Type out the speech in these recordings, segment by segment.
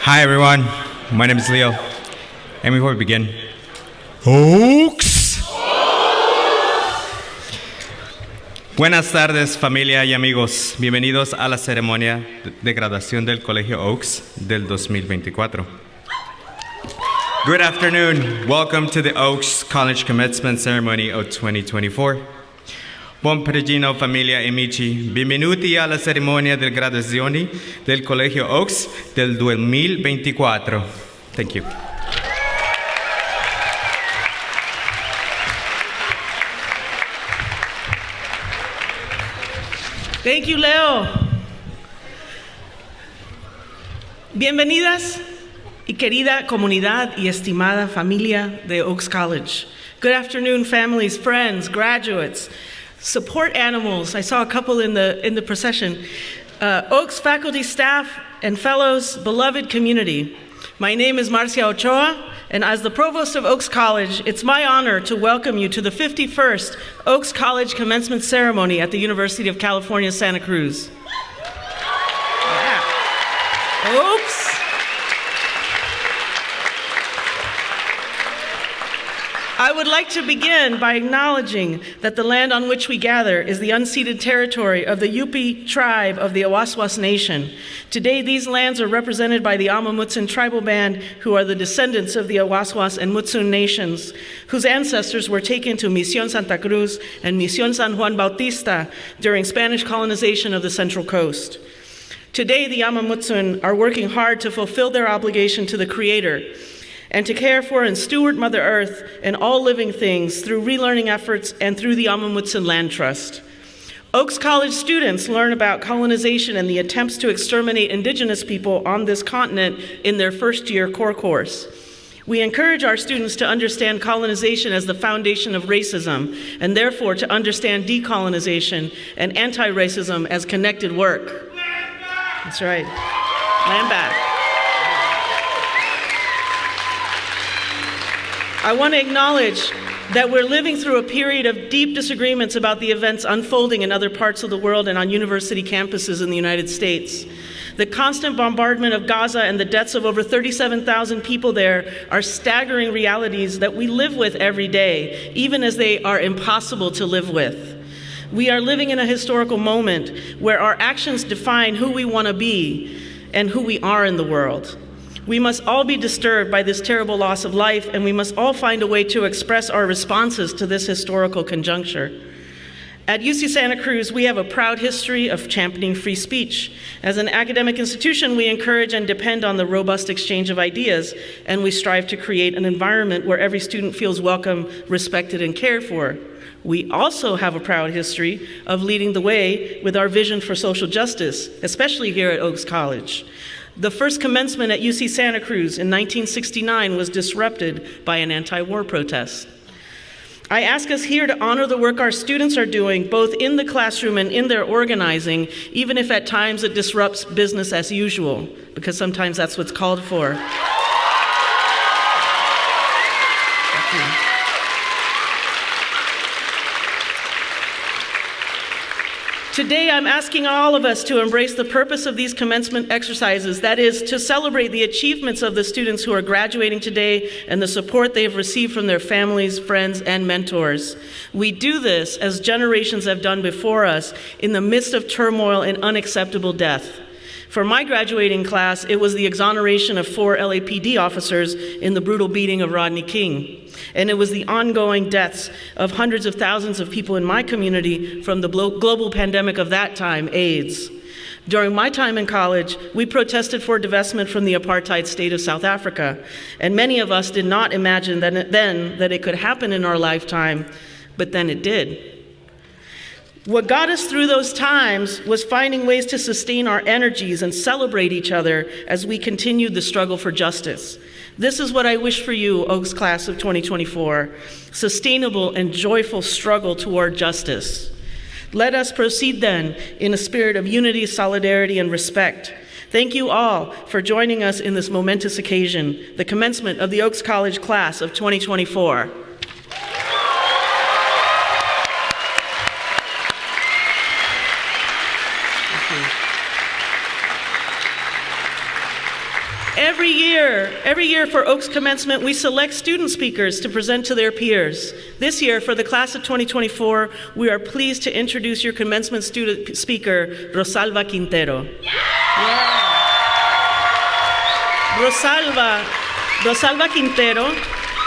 Hi everyone, my name is Leo. And before we begin, Oaks! Buenas tardes familia y amigos, bienvenidos a la ceremonia de graduación del Colegio Oaks del 2024. Good afternoon, welcome to the Oaks College Commencement Ceremony of 2024. Buon pregino familia e amici, benvenuti alla cerimonia di graduazione del Collegio Oaks del 2024. Thank you. Thank you, Leo. Bienvenidas y querida comunidad y estimada familia de Oaks College. Good afternoon, families, friends, graduates, support animals. I saw a couple in the procession. Oaks faculty, staff, and fellows, beloved community. My name is Marcia Ochoa, and as the provost of Oaks College, it's my honor to welcome you to the 51st Oaks College Commencement Ceremony at the University of California, Santa Cruz. Yeah. Oaks. I would like to begin by acknowledging that the land on which we gather is the unceded territory of the Yupi tribe of the Awaswas Nation. Today, these lands are represented by the Ama Mutsun tribal band, who are the descendants of the Awaswas and Mutsun nations, whose ancestors were taken to Misión Santa Cruz and Misión San Juan Bautista during Spanish colonization of the Central Coast. Today, the Ama Mutsun are working hard to fulfill their obligation to the Creator and to care for and steward Mother Earth and all living things through relearning efforts and through the Ama Mutsun Land Trust. Oaks College students learn about colonization and the attempts to exterminate indigenous people on this continent in their first-year core course. We encourage our students to understand colonization as the foundation of racism, and therefore to understand decolonization and anti-racism as connected work. That's right. Land back. I want to acknowledge that we're living through a period of deep disagreements about the events unfolding in other parts of the world and on university campuses in the United States. The constant bombardment of Gaza and the deaths of over 37,000 people there are staggering realities that we live with every day, even as they are impossible to live with. We are living in a historical moment where our actions define who we want to be and who we are in the world. We must all be disturbed by this terrible loss of life, and we must all find a way to express our responses to this historical conjuncture. At UC Santa Cruz, we have a proud history of championing free speech. As an academic institution, we encourage and depend on the robust exchange of ideas, and we strive to create an environment where every student feels welcome, respected, and cared for. We also have a proud history of leading the way with our vision for social justice, especially here at Oaks College. The first commencement at UC Santa Cruz in 1969 was disrupted by an anti-war protest. I ask us here to honor the work our students are doing, both in the classroom and in their organizing, even if at times it disrupts business as usual, because sometimes that's what's called for. Today, I'm asking all of us to embrace the purpose of these commencement exercises, that is, to celebrate the achievements of the students who are graduating today and the support they have received from their families, friends, and mentors. We do this, as generations have done before us, in the midst of turmoil and unacceptable death. For my graduating class, it was the exoneration of 4 LAPD officers in the brutal beating of Rodney King. And it was the ongoing deaths of hundreds of thousands of people in my community from the global pandemic of that time, AIDS. During my time in college, we protested for divestment from the apartheid state of South Africa. And many of us did not imagine that it could happen in our lifetime, but then it did. What got us through those times was finding ways to sustain our energies and celebrate each other as we continued the struggle for justice. This is what I wish for you, Oaks Class of 2024, sustainable and joyful struggle toward justice. Let us proceed then in a spirit of unity, solidarity, and respect. Thank you all for joining us in this momentous occasion, the commencement of the Oaks College Class of 2024. Every year for Oaks Commencement, we select student speakers to present to their peers. This year, for the class of 2024, we are pleased to introduce your commencement student speaker, Rosalba Quintero. Rosalba Quintero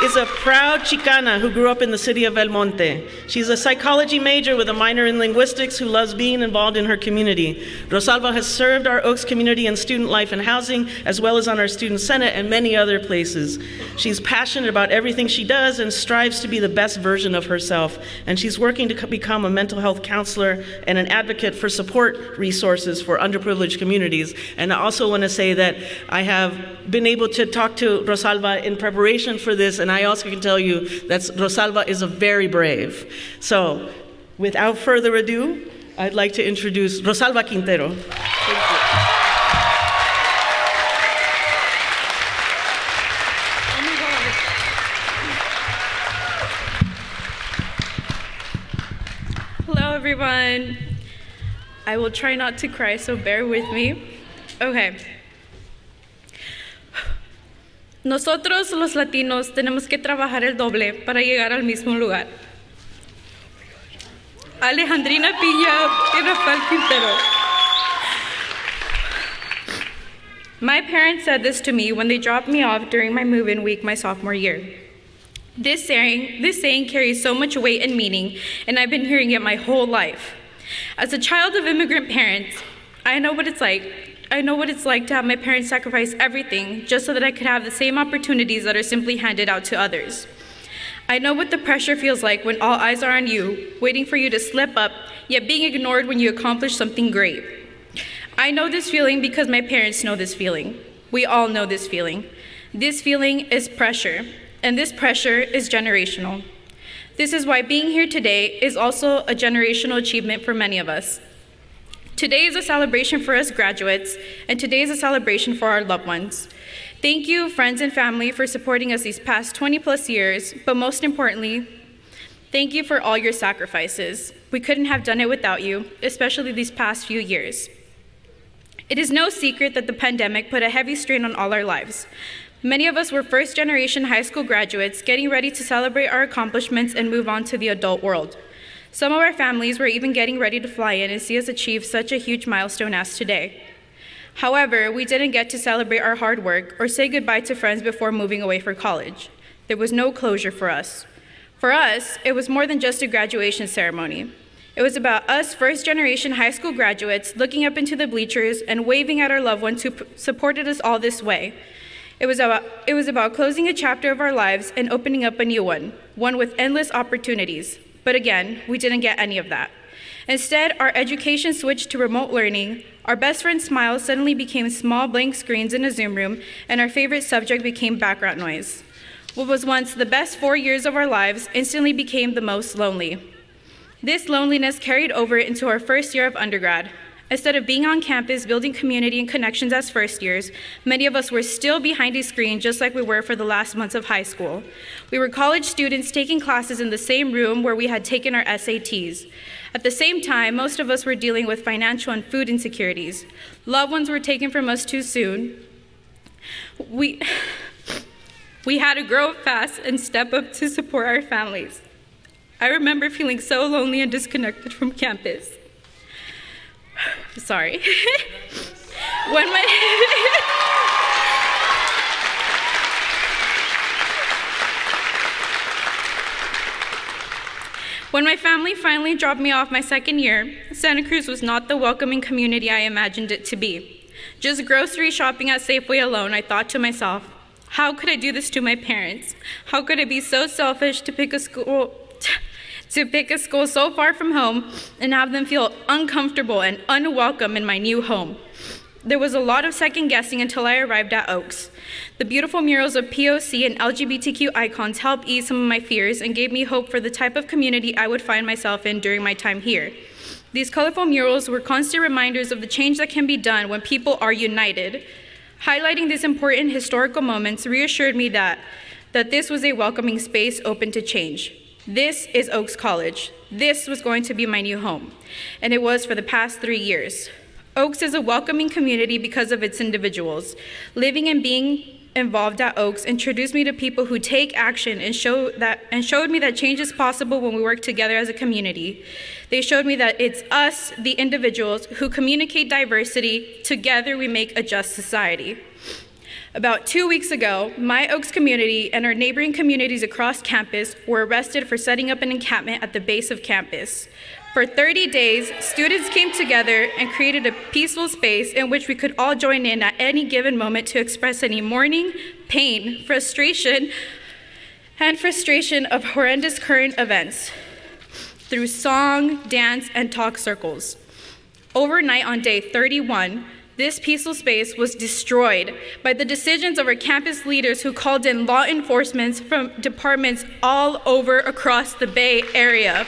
is a proud Chicana who grew up in the city of El Monte. She's a psychology major with a minor in linguistics who loves being involved in her community. Rosalba has served our Oaks community in student life and housing, as well as on our student senate and many other places. She's passionate about everything she does and strives to be the best version of herself. And she's working to become a mental health counselor and an advocate for support resources for underprivileged communities. And I also want to say that I have been able to talk to Rosalba in preparation for this, and I also can tell you that Rosalba is a very brave. So, without further ado, I'd like to introduce Rosalba Quintero. Thank you. Hello, everyone. I will try not to cry, so bear with me. Okay. Nosotros los latinos tenemos que trabajar el doble para llegar al mismo lugar. Alejandrina Piña y Rafael Quintero. My parents said this to me when they dropped me off during my move-in week my sophomore year. This saying carries so much weight and meaning, and I've been hearing it my whole life. As a child of immigrant parents, I know what it's like to have my parents sacrifice everything just so that I could have the same opportunities that are simply handed out to others. I know what the pressure feels like when all eyes are on you, waiting for you to slip up, yet being ignored when you accomplish something great. I know this feeling because my parents know this feeling. We all know this feeling. This feeling is pressure, and this pressure is generational. This is why being here today is also a generational achievement for many of us. Today is a celebration for us graduates, and today is a celebration for our loved ones. Thank you, friends and family, for supporting us these past 20+ years, but most importantly, thank you for all your sacrifices. We couldn't have done it without you, especially these past few years. It is no secret that the pandemic put a heavy strain on all our lives. Many of us were first-generation high school graduates getting ready to celebrate our accomplishments and move on to the adult world. Some of our families were even getting ready to fly in and see us achieve such a huge milestone as today. However, we didn't get to celebrate our hard work or say goodbye to friends before moving away for college. There was no closure for us. For us, it was more than just a graduation ceremony. It was about us first-generation high school graduates looking up into the bleachers and waving at our loved ones who supported us all this way. It was about closing a chapter of our lives and opening up a new one with endless opportunities. But again, we didn't get any of that. Instead, our education switched to remote learning, our best friend's smiles suddenly became small blank screens in a Zoom room, and our favorite subject became background noise. What was once the best 4 years of our lives instantly became the most lonely. This loneliness carried over into our first year of undergrad. Instead of being on campus, building community and connections as first years, many of us were still behind a screen just like we were for the last months of high school. We were college students taking classes in the same room where we had taken our SATs. At the same time, most of us were dealing with financial and food insecurities. Loved ones were taken from us too soon. We had to grow up fast and step up to support our families. I remember feeling so lonely and disconnected from campus. Sorry. When my family finally dropped me off my second year, Santa Cruz was not the welcoming community I imagined it to be. Just grocery shopping at Safeway alone, I thought to myself, how could I do this to my parents? How could I be so selfish to pick a school so far from home and have them feel uncomfortable and unwelcome in my new home? There was a lot of second guessing until I arrived at Oaks. The beautiful murals of POC and LGBTQ icons helped ease some of my fears and gave me hope for the type of community I would find myself in during my time here. These colorful murals were constant reminders of the change that can be done when people are united. Highlighting these important historical moments reassured me that this was a welcoming space open to change. This is Oaks College. This was going to be my new home, and it was for the past 3 years. Oaks is a welcoming community because of its individuals. Living and being involved at Oaks introduced me to people who take action and showed me that change is possible when we work together as a community. They showed me that it's us, the individuals, who communicate diversity. Together we make a just society. About 2 weeks ago, my Oaks community and our neighboring communities across campus were arrested for setting up an encampment at the base of campus. For 30 days, students came together and created a peaceful space in which we could all join in at any given moment to express any mourning, pain, frustration of horrendous current events through song, dance, and talk circles. Overnight on day 31, this peaceful space was destroyed by the decisions of our campus leaders who called in law enforcement from departments all over across the Bay Area.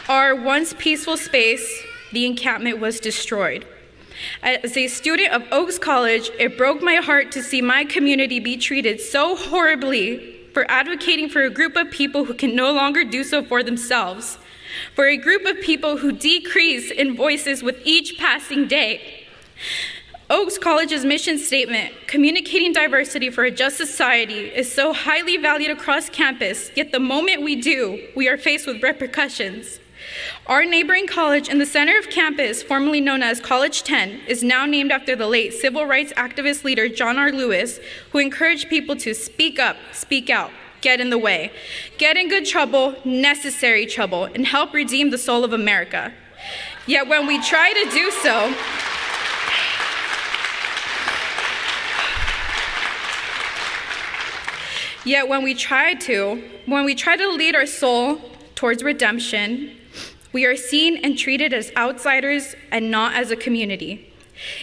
Our once peaceful space, the encampment, was destroyed. As a student of Oaks College, it broke my heart to see my community be treated so horribly for advocating for a group of people who can no longer do so for themselves, for a group of people who decrease in voices with each passing day. Oaks College's mission statement, communicating diversity for a just society, is so highly valued across campus, yet the moment we do, we are faced with repercussions. Our neighboring college in the center of campus, formerly known as College 10, is now named after the late civil rights activist leader John R. Lewis, who encouraged people to speak up, speak out, get in the way, get in good trouble, necessary trouble, and help redeem the soul of America. Yet when we try to do so, when we try to lead our soul towards redemption, we are seen and treated as outsiders and not as a community.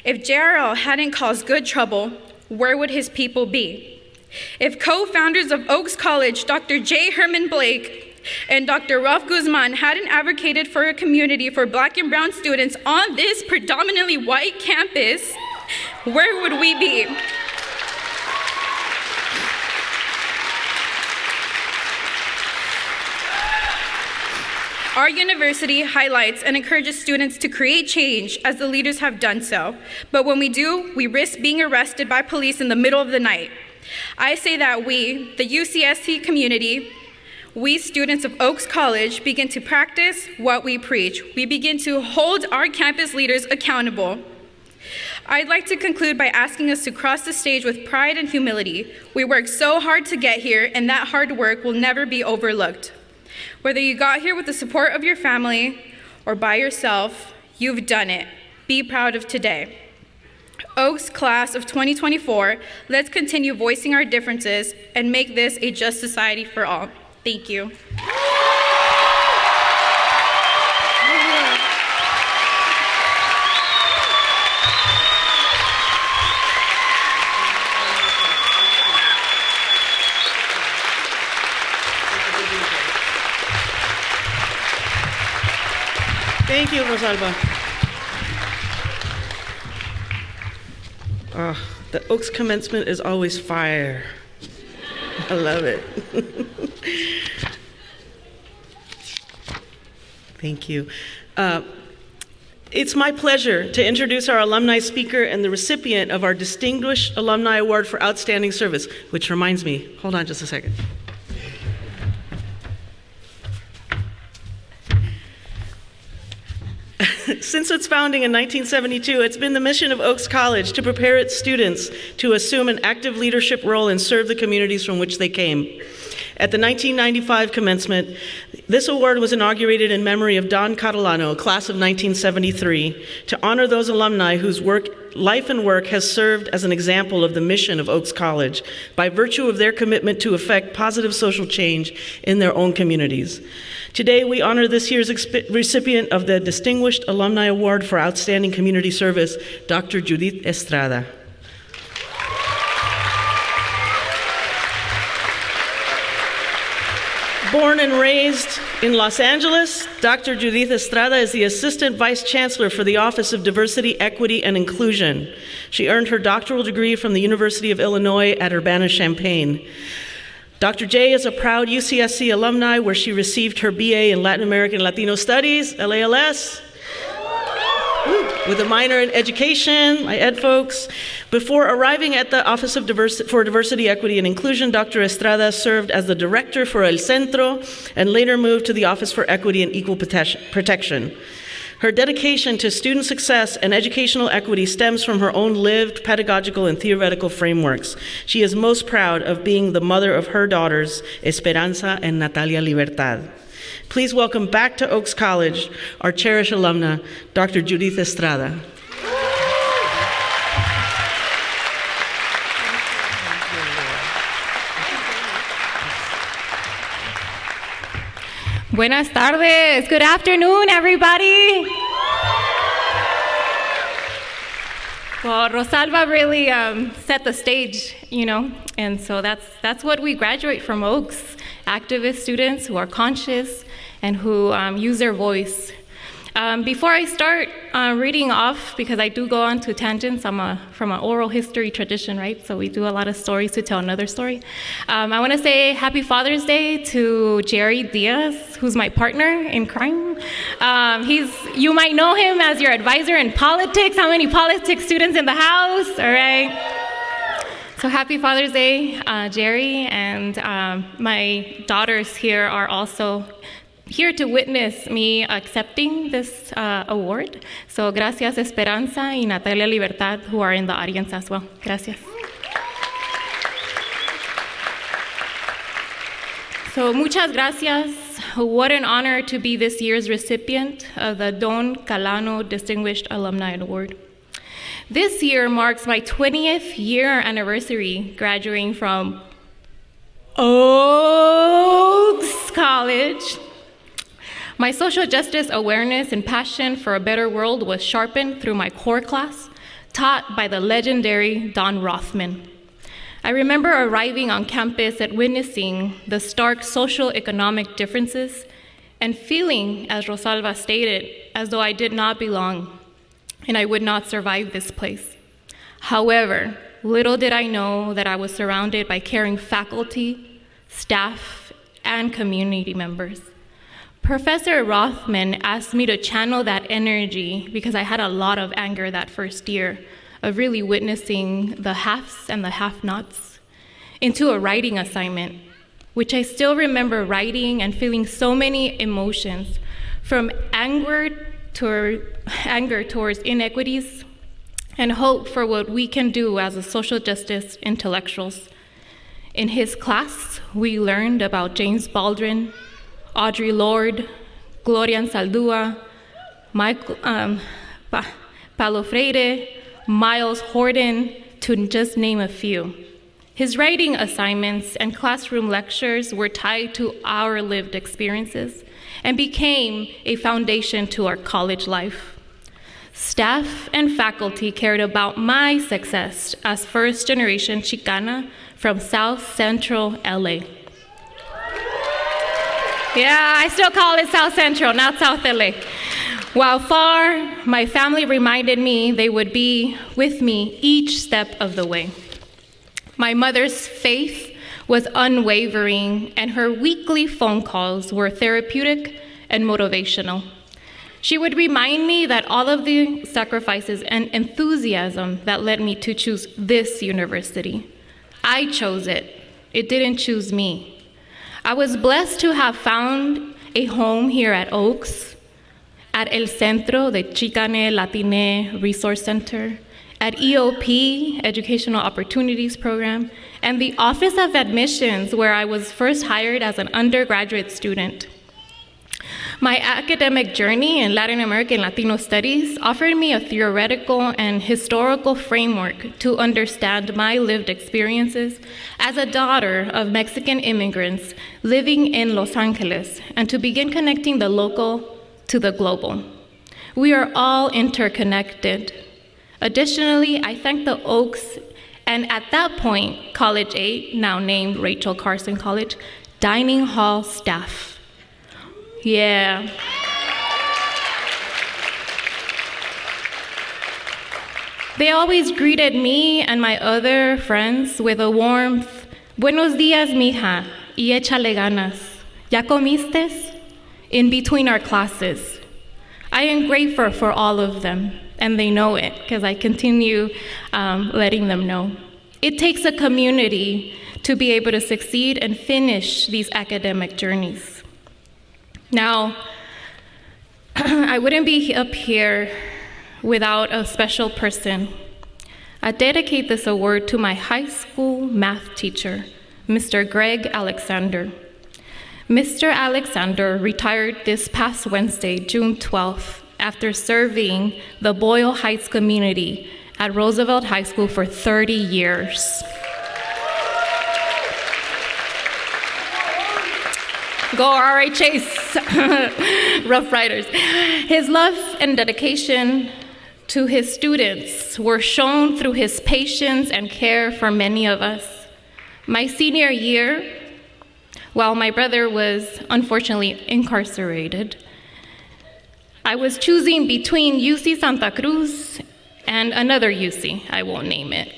If JRL hadn't caused good trouble, where would his people be? If co-founders of Oaks College, Dr. J. Herman Blake and Dr. Ralph Guzman hadn't advocated for a community for Black and brown students on this predominantly white campus, where would we be? Our university highlights and encourages students to create change as the leaders have done so. But when we do, we risk being arrested by police in the middle of the night. I say that we, the UCSC community, we students of Oaks College, begin to practice what we preach. We begin to hold our campus leaders accountable. I'd like to conclude by asking us to cross the stage with pride and humility. We worked so hard to get here, and that hard work will never be overlooked. Whether you got here with the support of your family or by yourself, you've done it. Be proud of today. Oaks class of 2024, let's continue voicing our differences and make this a just society for all. Thank you. Thank you, Rosalba. The Oaks commencement is always fire. I love it. Thank you. It's my pleasure to introduce our alumni speaker and the recipient of our Distinguished Alumni Award for Outstanding Service, which reminds me, hold on just a second. Since its founding in 1972, it's been the mission of Oaks College to prepare its students to assume an active leadership role and serve the communities from which they came. At the 1995 commencement, this award was inaugurated in memory of Don Catalano, class of 1973, to honor those alumni whose life and work has served as an example of the mission of Oaks College by virtue of their commitment to effect positive social change in their own communities. Today, we honor this year's recipient of the Distinguished Alumni Award for Outstanding Community Service, Dr. Judith Estrada. Born and raised in Los Angeles, Dr. Judith Estrada is the Assistant Vice Chancellor for the Office of Diversity, Equity, and Inclusion. She earned her doctoral degree from the University of Illinois at Urbana-Champaign. Dr. J is a proud UCSC alumni where she received her BA in Latin American and Latino Studies, LALS, with a minor in education, my ed folks. Before arriving at the Office for Diversity, Equity, and Inclusion, Dr. Estrada served as the director for El Centro and later moved to the Office for Equity and Equal Protection. Her dedication to student success and educational equity stems from her own lived pedagogical and theoretical frameworks. She is most proud of being the mother of her daughters, Esperanza and Natalia Libertad. Please welcome back to Oaks College our cherished alumna, Dr. Judith Estrada. Buenas tardes. Good afternoon, everybody. Well, Rosalba really set the stage, and so that's what we graduate from Oaks, activist students who are conscious and who use their voice. Before I start reading off, because I do go on to tangents, I'm from an oral history tradition, right? So we do a lot of stories to tell another story. I want to say Happy Father's Day to Jerry Diaz, who's my partner in crime. You might know him as your advisor in politics. How many politics students in the house? All right. So happy Father's Day, Jerry, and my daughters here are also here to witness me accepting this award. So gracias Esperanza y Natalia Libertad, who are in the audience as well. Gracias. So muchas gracias. What an honor to be this year's recipient of the Don Calano Distinguished Alumni Award. This year marks my 20th year anniversary graduating from Oaks College. My social justice awareness and passion for a better world was sharpened through my core class, taught by the legendary Don Rothman. I remember arriving on campus and witnessing the stark social-economic differences and feeling, as Rosalba stated, as though I did not belong and I would not survive this place. However, little did I know that I was surrounded by caring faculty, staff, and community members. Professor Rothman asked me to channel that energy because I had a lot of anger that first year of really witnessing the haves and the have-nots into a writing assignment, which I still remember writing and feeling so many emotions, from anger towards inequities and hope for what we can do as a social justice intellectuals. In his class, we learned about James Baldwin, Audre Lorde, Gloria Anzaldúa, Paulo Freire, Miles Horton, to just name a few. His writing assignments and classroom lectures were tied to our lived experiences and became a foundation to our college life. Staff and faculty cared about my success as first-generation Chicana from South Central LA. Yeah, I still call it South Central, not South LA. While far, my family reminded me they would be with me each step of the way. My mother's faith was unwavering, and her weekly phone calls were therapeutic and motivational. She would remind me that all of the sacrifices and enthusiasm that led me to choose this university, I chose it. It didn't choose me. I was blessed to have found a home here at Oaks, at El Centro, the Chicane Latine Resource Center, at EOP, Educational Opportunities Program, and the Office of Admissions, where I was first hired as an undergraduate student. My academic journey in Latin American Latino Studies offered me a theoretical and historical framework to understand my lived experiences as a daughter of Mexican immigrants living in Los Angeles, and to begin connecting the local to the global. We are all interconnected. Additionally, I thank the Oaks, and at that point, College 8, now named Rachel Carson College, dining hall staff. Yeah. They always greeted me and my other friends with a warmth Buenos días, mija, y échale ganas. ¿Ya comiste? In between our classes. I am grateful for all of them, and they know it because I continue letting them know. It takes a community to be able to succeed and finish these academic journeys. Now, I wouldn't be up here without a special person. I dedicate this award to my high school math teacher, Mr. Greg Alexander. Mr. Alexander retired this past Wednesday, June 12th, after serving the Boyle Heights community at Roosevelt High School for 30 years. Go RHAs, Rough Riders. His love and dedication to his students were shown through his patience and care for many of us. My senior year, while my brother was unfortunately incarcerated, I was choosing between UC Santa Cruz and another UC, I won't name it.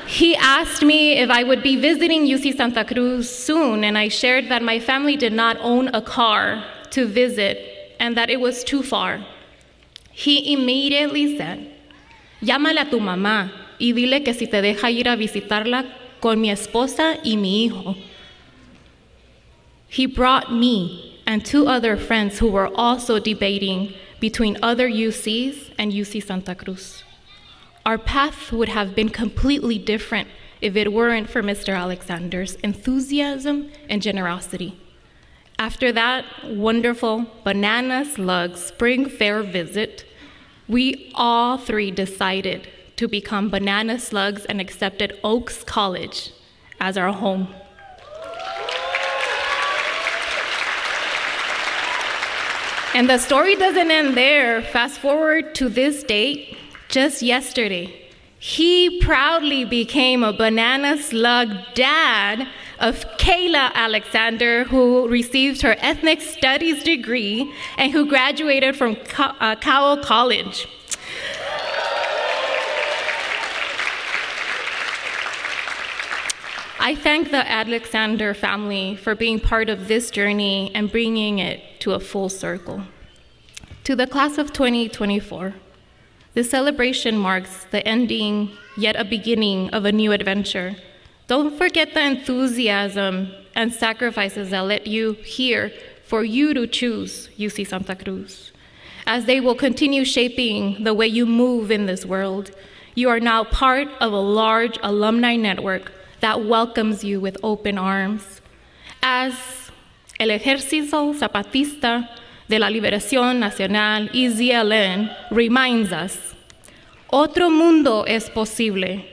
He asked me if I would be visiting UC Santa Cruz soon, and I shared that my family did not own a car to visit and that it was too far. He immediately said, llámale a tu mamá y dile que si te deja ir a visitarla con mi esposa y mi hijo. He brought me and 2 other friends who were also debating between other UCs and UC Santa Cruz. Our path would have been completely different if it weren't for Mr. Alexander's enthusiasm and generosity. After that wonderful Banana Slug Spring Fair visit, we all 3 decided to become Banana Slugs and accepted Oaks College as our home. And the story doesn't end there. Fast forward to this date, just yesterday, he proudly became a Banana Slug dad of Kayla Alexander, who received her ethnic studies degree and who graduated from Cowell College. I thank the Alexander family for being part of this journey and bringing it to a full circle. To the class of 2024, this celebration marks the ending, yet a beginning of a new adventure. Don't forget the enthusiasm and sacrifices that led you here for you to choose UC Santa Cruz. As they will continue shaping the way you move in this world, you are now part of a large alumni network that welcomes you with open arms. As el Ejército Zapatista de la Liberación Nacional, EZLN, reminds us, otro mundo es posible,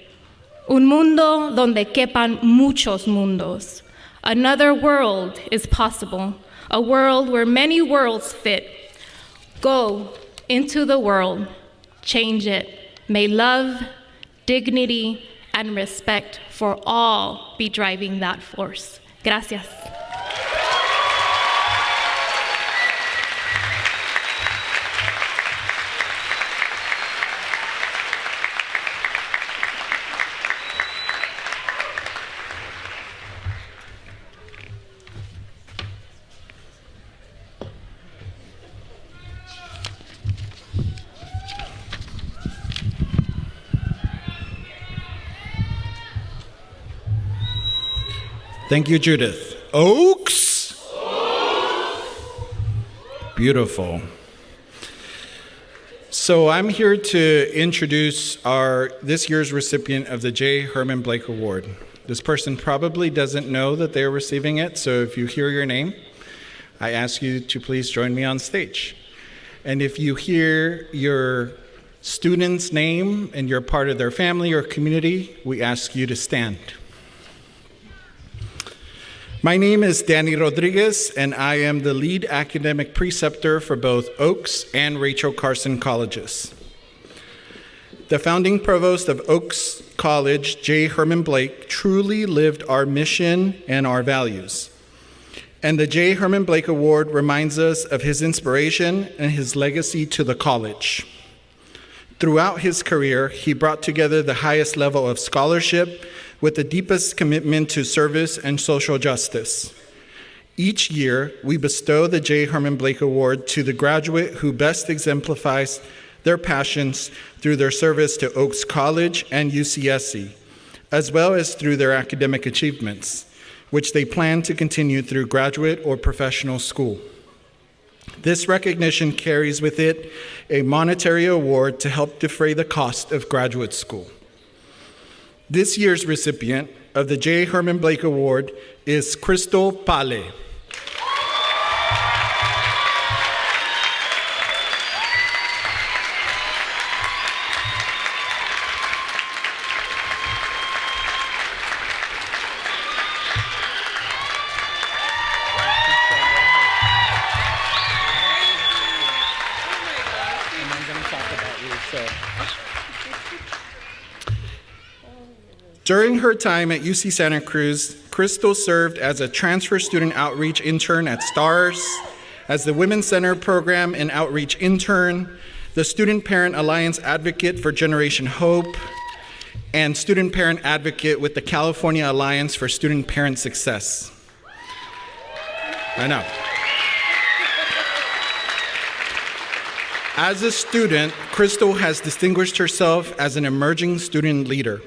un mundo donde quepan muchos mundos. Another world is possible, a world where many worlds fit. Go into the world, change it. May love, dignity, and respect for all be driving that force. Gracias. Thank you, Judith. Oaks? Beautiful. So I'm here to introduce this year's recipient of the J. Herman Blake Award. This person probably doesn't know that they're receiving it, so if you hear your name, I ask you to please join me on stage. And if you hear your student's name and you're part of their family or community, we ask you to stand. My name is Danny Rodriguez, and I am the lead academic preceptor for both Oaks and Rachel Carson Colleges. The founding provost of Oaks College, J. Herman Blake, truly lived our mission and our values. And the J. Herman Blake Award reminds us of his inspiration and his legacy to the college. Throughout his career, he brought together the highest level of scholarship with the deepest commitment to service and social justice. Each year, we bestow the J. Herman Blake Award to the graduate who best exemplifies their passions through their service to Oaks College and UCSC, as well as through their academic achievements, which they plan to continue through graduate or professional school. This recognition carries with it a monetary award to help defray the cost of graduate school. This year's recipient of the J. Herman Blake Award is Crystal Pale. During her time at UC Santa Cruz, Crystal served as a transfer student outreach intern at STARS, as the Women's Center Program and Outreach Intern, the Student Parent Alliance Advocate for Generation Hope, and Student Parent Advocate with the California Alliance for Student Parent Success. I know. As a student, Crystal has distinguished herself as an emerging student leader.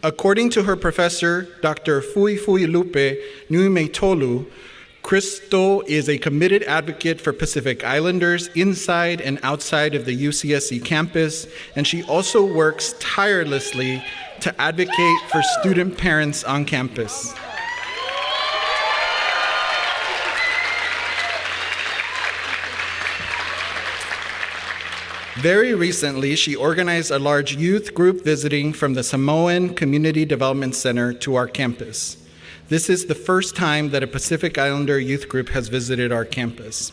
According to her professor, Dr. Fuifuilupe Nuimeitolu, Crystal is a committed advocate for Pacific Islanders inside and outside of the UCSC campus, and she also works tirelessly to advocate for student parents on campus. Very recently, she organized a large youth group visiting from the Samoan Community Development Center to our campus. This is the first time that a Pacific Islander youth group has visited our campus.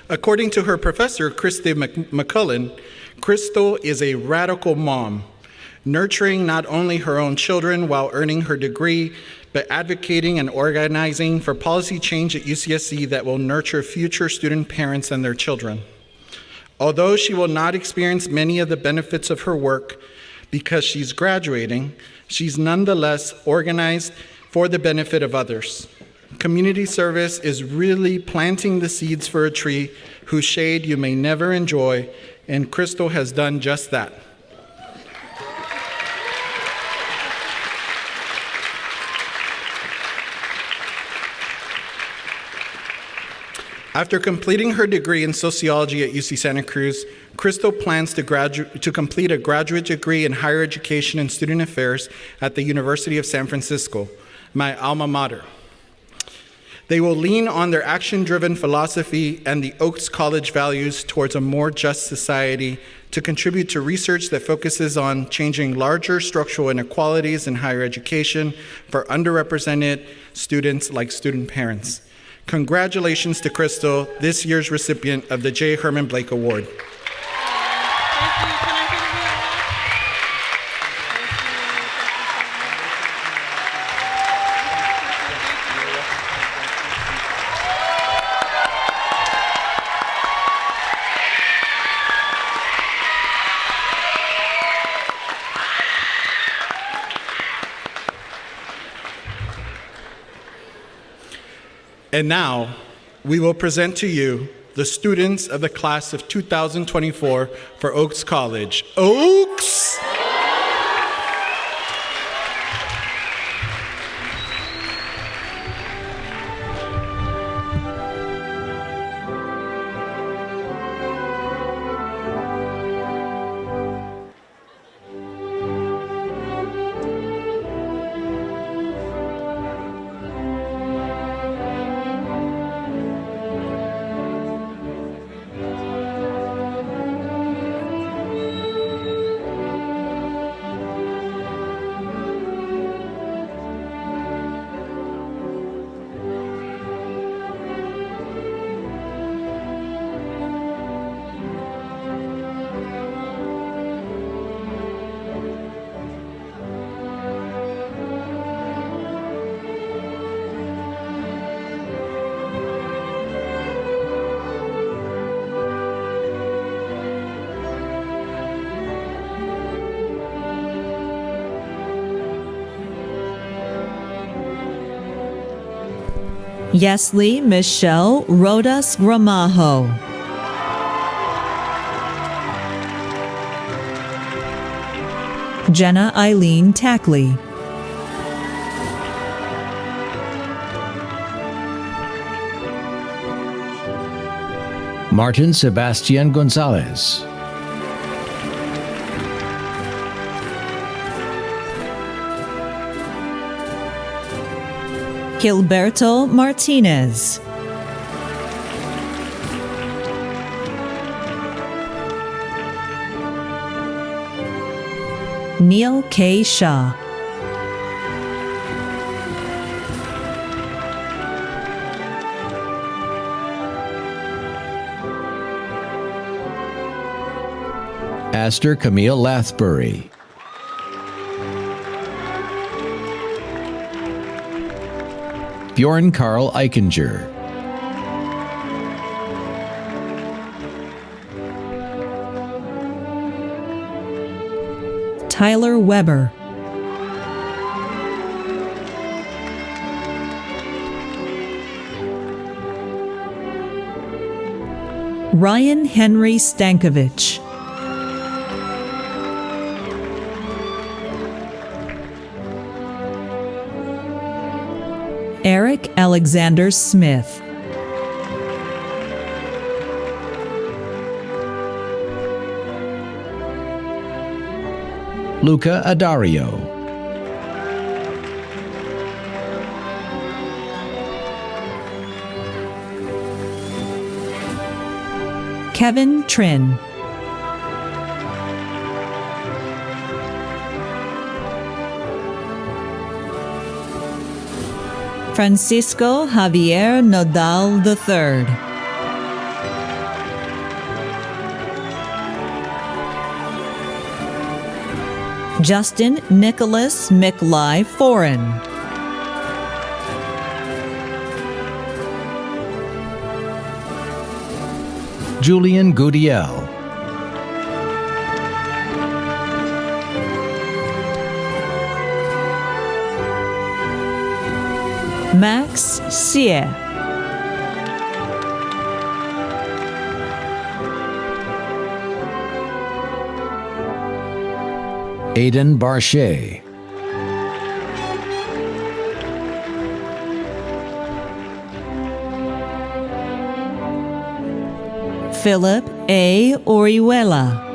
According to her professor, Christy McCullen, Crystal is a radical mom, nurturing not only her own children while earning her degree, but advocating and organizing for policy change at UCSC that will nurture future student parents and their children. Although she will not experience many of the benefits of her work because she's graduating, she's nonetheless organized for the benefit of others. Community service is really planting the seeds for a tree whose shade you may never enjoy, and Crystal has done just that. After completing her degree in sociology at UC Santa Cruz, Crystal plans to complete a graduate degree in higher education and student affairs at the University of San Francisco, my alma mater. They will lean on their action-driven philosophy and the Oaks College values towards a more just society to contribute to research that focuses on changing larger structural inequalities in higher education for underrepresented students like student parents. Congratulations to Crystal, this year's recipient of the J. Herman Blake Award. And now, we will present to you the students of the class of 2024 for Oaks College. Oaks! Yesley Michelle Rodas Gramajo. Jenna Eileen Tackley. Martin Sebastian Gonzalez. Gilberto Martinez. Neil K. Shah. Aster Camille Lathbury. Bjorn Carl Eichinger. Tyler Weber. Ryan Henry Stankovich. Eric Alexander Smith. Luca Adario. Kevin Trin. Francisco Javier Nodal III. Justin Nicholas McLy Foreign. Julian Gudiel. Max Sie. Aidan Barchet. Philip A. Orihuela.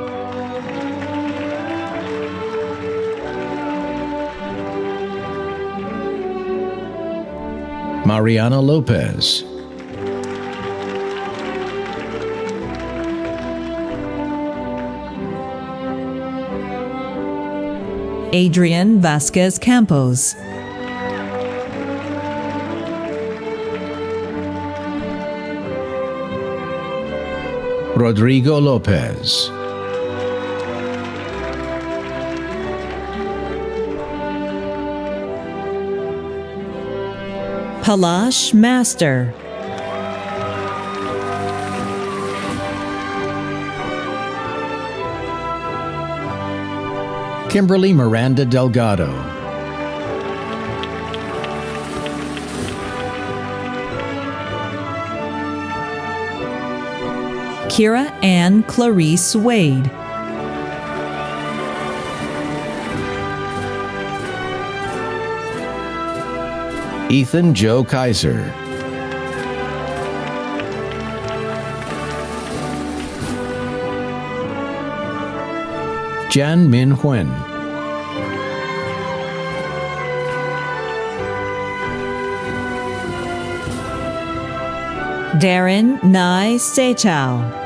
Mariana Lopez. Adrian Vasquez Campos. Rodrigo Lopez. Palash Master. Kimberly Miranda Delgado. Kira Ann Clarice Wade. Ethan Joe Kaiser. Jan Min Huen. Darren Nai Sechao.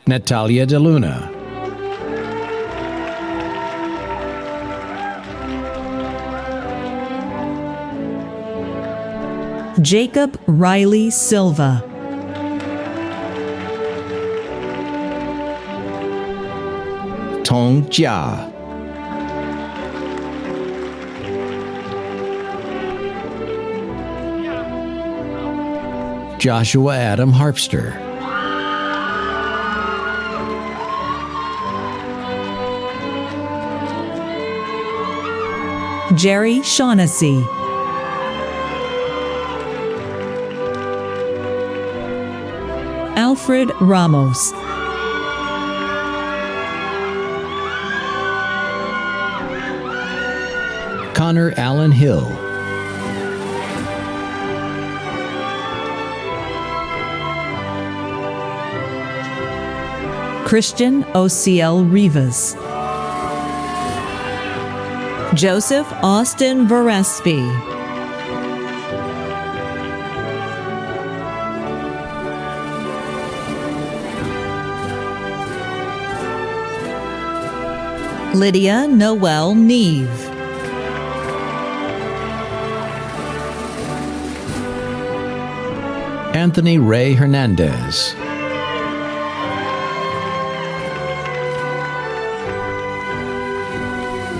Natalia De Luna. Jacob Riley Silva. Tong Jia. Joshua Adam Harpster. Jerry Shaughnessy. Alfred Ramos. Connor Allen Hill. Christian Ociel Rivas. Joseph Austin Verespi. Lydia Noel Neve. Anthony Ray Hernandez.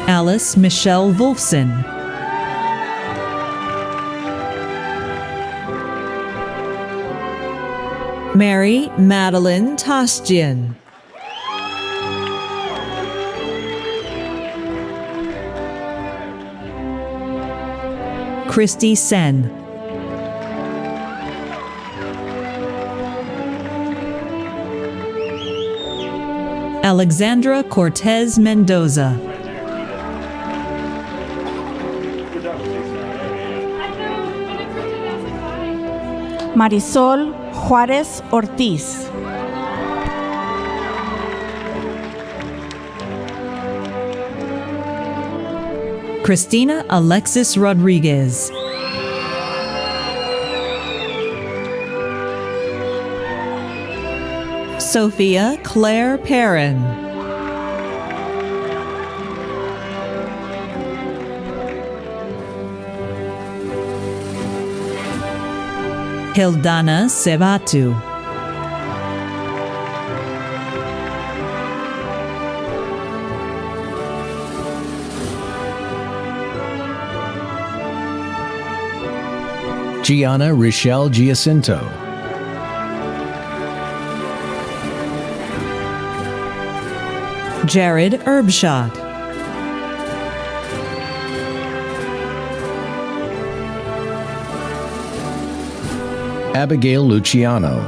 Alice Michelle Wolfson. Mary Madeline Tostian. Christy Sen. Alexandra Cortez Mendoza. Marisol Juárez Ortiz. Christina Alexis Rodriguez. Sophia Claire Perrin. Hildana Sebatu. Gianna Rochelle Giacinto. Jared Erbschott. Abigail Luciano.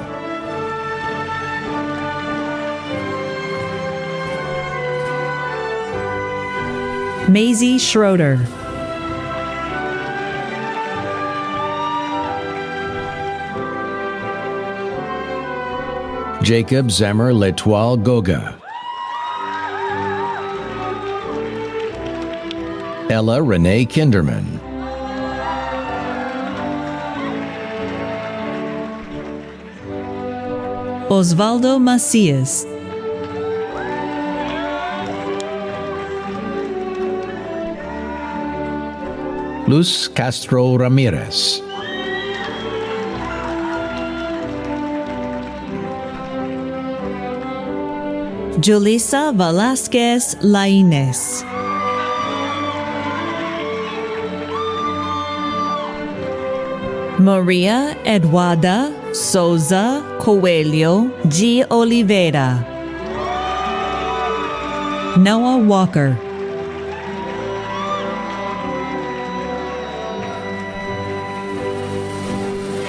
Maisie Schroeder. Jacob Zemmer L'Etoile Goga. Ella Renee Kinderman. Osvaldo Macias. Luz Castro Ramirez. Julissa Velasquez Lainez. Maria Eduarda Souza Coelho G. Oliveira. Noah Walker.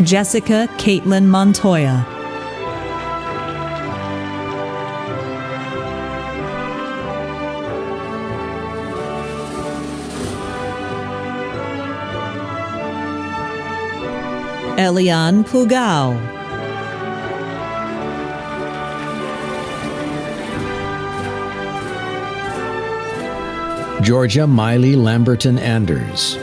Jessica Caitlin Montoya. Elian Pugao. Georgia Miley Lamberton Anders.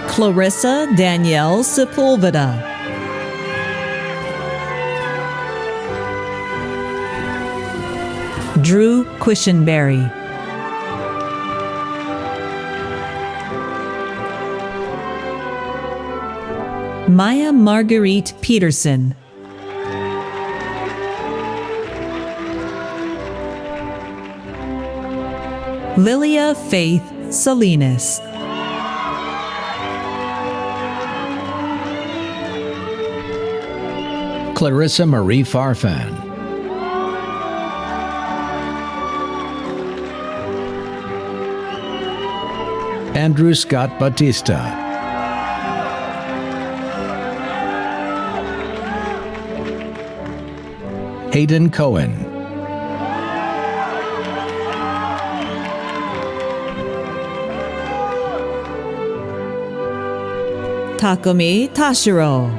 Clarissa Danielle Sepulveda. Drew Quisenberry. Maya Marguerite Peterson. Lilia Faith Salinas. Clarissa Marie Farfan. Andrew Scott Batista, Hayden Cohen, Takumi Tashiro,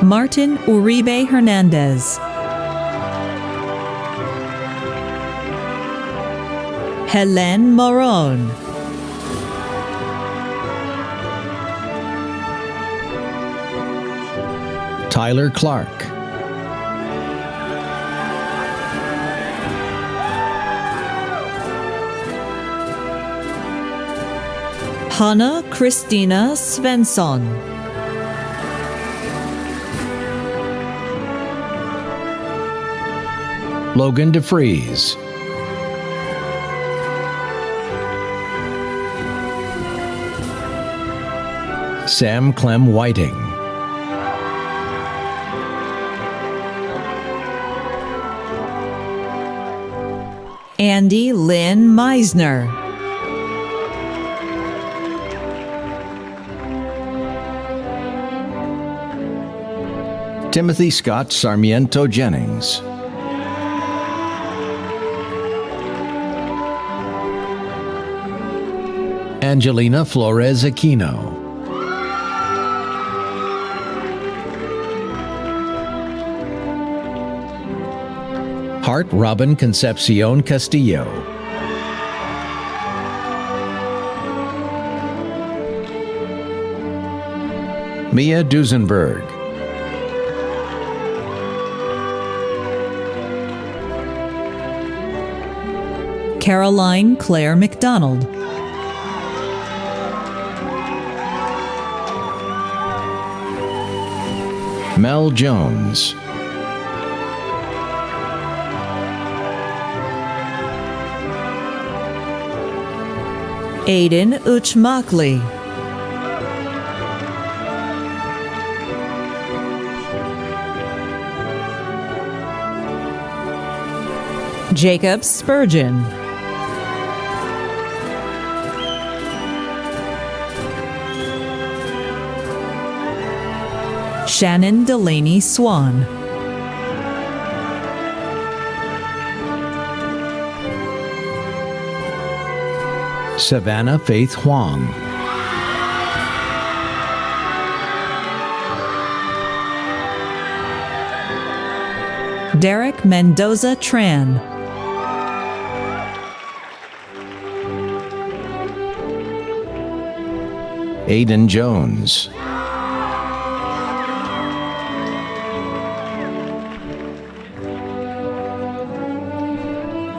Martin Uribe Hernandez, Helen Moron, Tyler Clark, Hanna Christina Svensson, Logan DeFries, Sam Clem Whiting, Andy Lynn Meisner, Timothy Scott Sarmiento Jennings, Angelina Flores Aquino, Hart Robin Concepcion Castillo, Mia Duesenberg, Caroline Claire McDonald, Mel Jones, Aiden Uchmakli, Jacob Spurgeon, Shannon Delaney Swan, Savannah Faith Huang, Derek Mendoza Tran, Aiden Jones,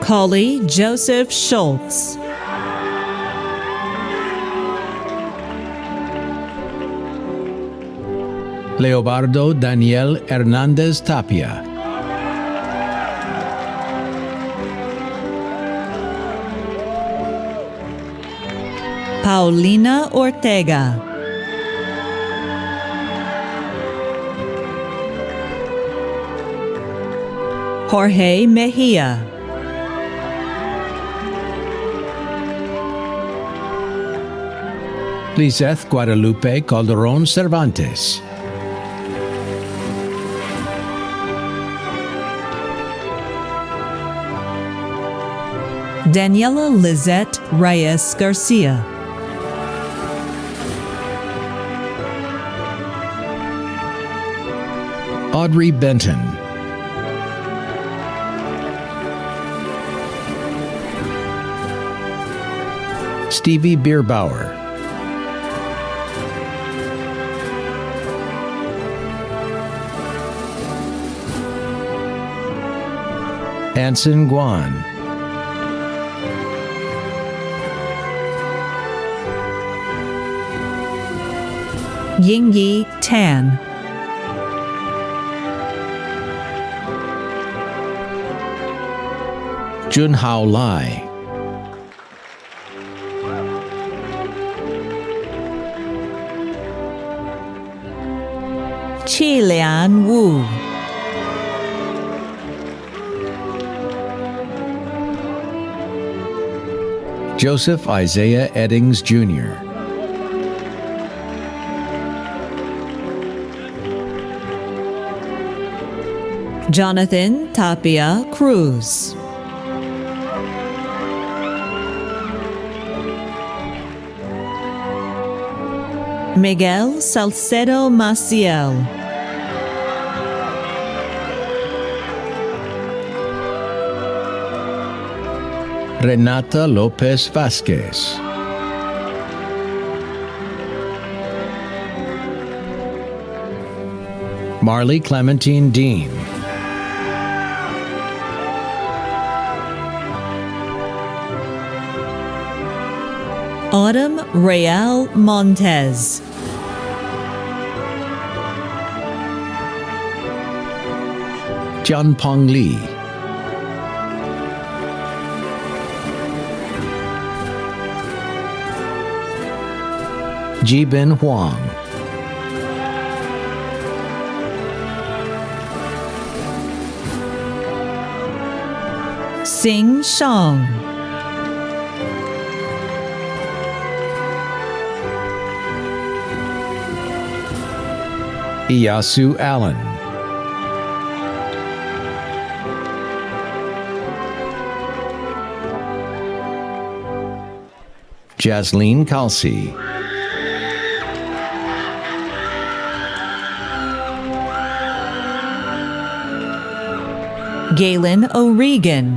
Collie Joseph Schultz, Leobardo Daniel Hernandez Tapia, Paulina Ortega, Jorge Mejia, Lizeth Guadalupe Calderon Cervantes, Daniela Lizette Reyes Garcia, Audrey Benton, Stevie Bierbauer, Anson Guan, Yingyi Tan, Junhao Lai, Chi Lian Wu. Joseph Isaiah Eddings, Jr. Jonathan Tapia Cruz. Miguel Salcedo Maciel. Renata Lopez Vasquez. Marley Clementine Dean. Autumn Real Montez. John Pong Lee. Jibin Huang. Sing Shang. Iyasu Allen. Jasleen Kalsi. Galen O'Regan.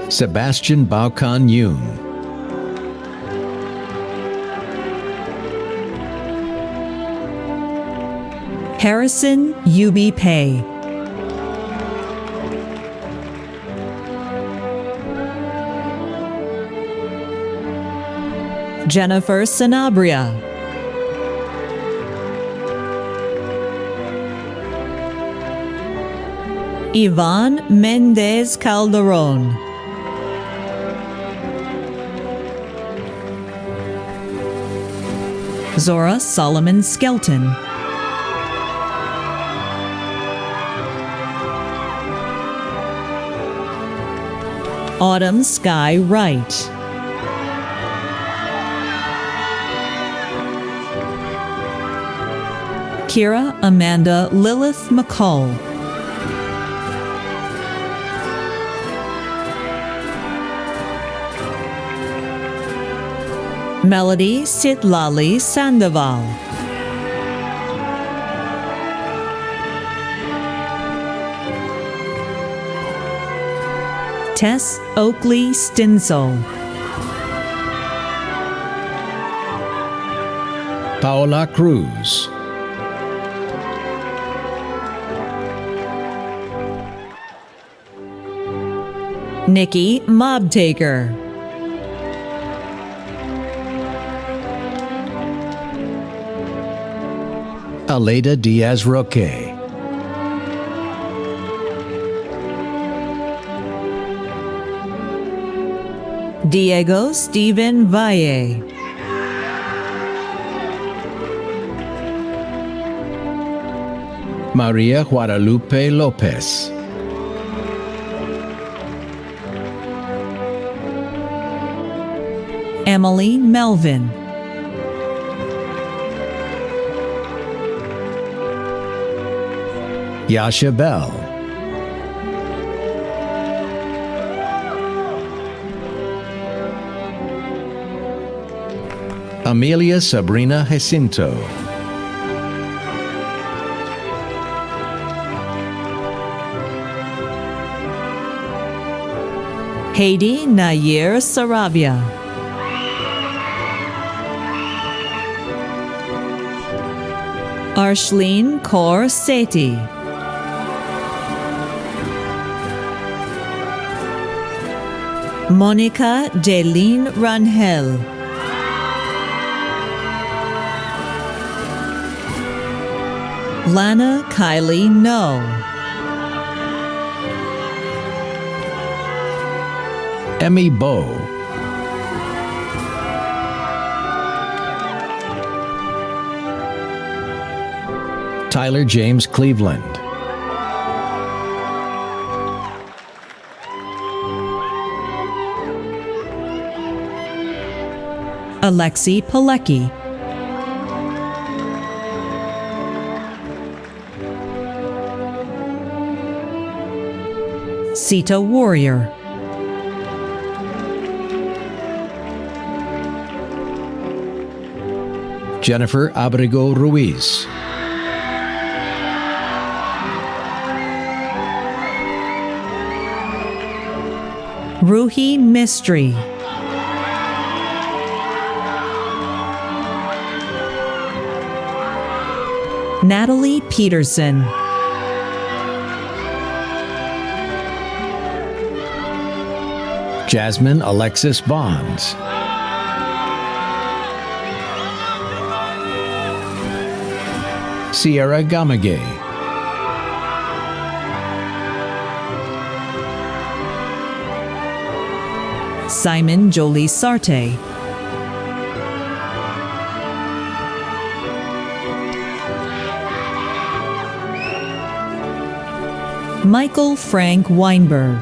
Sebastian Baokan Yoon. Harrison Yubi Pei. Jennifer Sanabria. Ivan Mendez Calderon. Zora Solomon Skelton. Autumn Sky Wright. Kira Amanda Lilith McCall. Melody Sitlali Sandoval. Tess Oakley Stinsel. Paola Cruz. Nikki Mobtaker. Aleda Diaz Roque. Diego Stephen Valle. Maria Guadalupe Lopez. Emily Melvin. Yasha Bell. Amelia Sabrina Jacinto. Haiti Nair Sarabia. Arshleen Kaur Sethi. Monica Jaylene Rangel. Lana Kylie No. Emmy Bow. Tyler James Cleveland. Alexi Pilecki. Sita Warrior. Jennifer Abrego Ruiz. Ruhi Mistry. Natalie Peterson. Jasmine Alexis Bonds. Sierra Gamagay. Simon Jolie Sarte. Michael Frank Weinberg.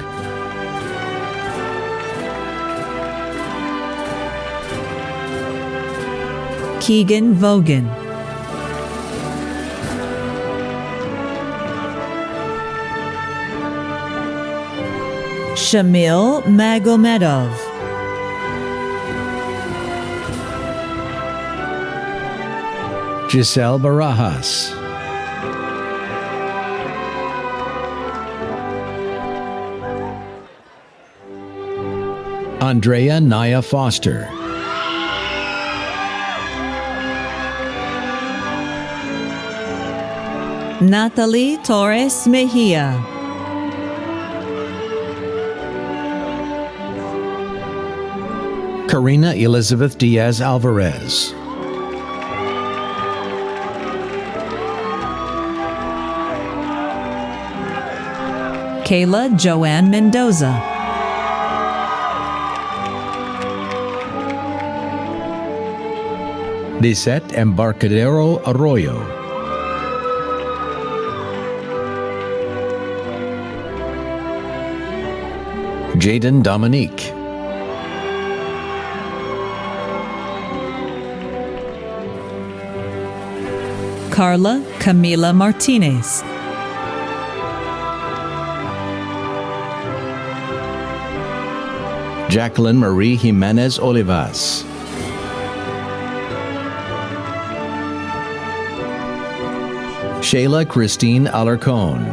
Keegan Vogan. Shamil Magomedov. Giselle Barajas. Andrea Naya Foster. Natalie Torres Mejia. Karina Elizabeth Diaz Alvarez. Kayla Joanne Mendoza. Lisette Embarcadero Arroyo. Jaden Dominique. Carla Camila Martinez. Jacqueline Marie Jimenez Olivas. Shayla Christine Alarcon.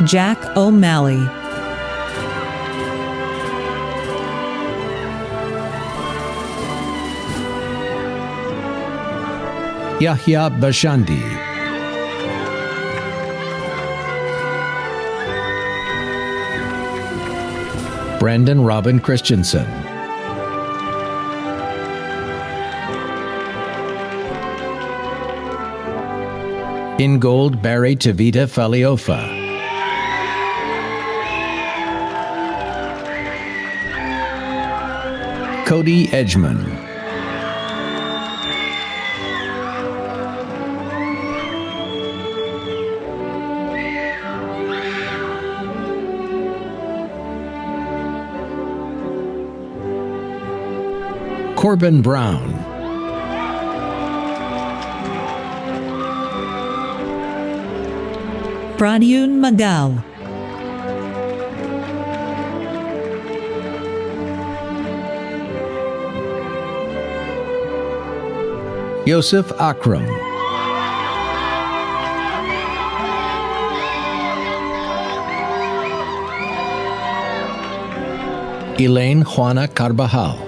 Jack O'Malley. Yahya Bashandi. Brandon Robin Christensen. In gold, Barry Tavita Faliofa. Cody Edgman. Corbin Brown. Pradyun Magal. Yosef Akram. Elaine Juana Carvajal.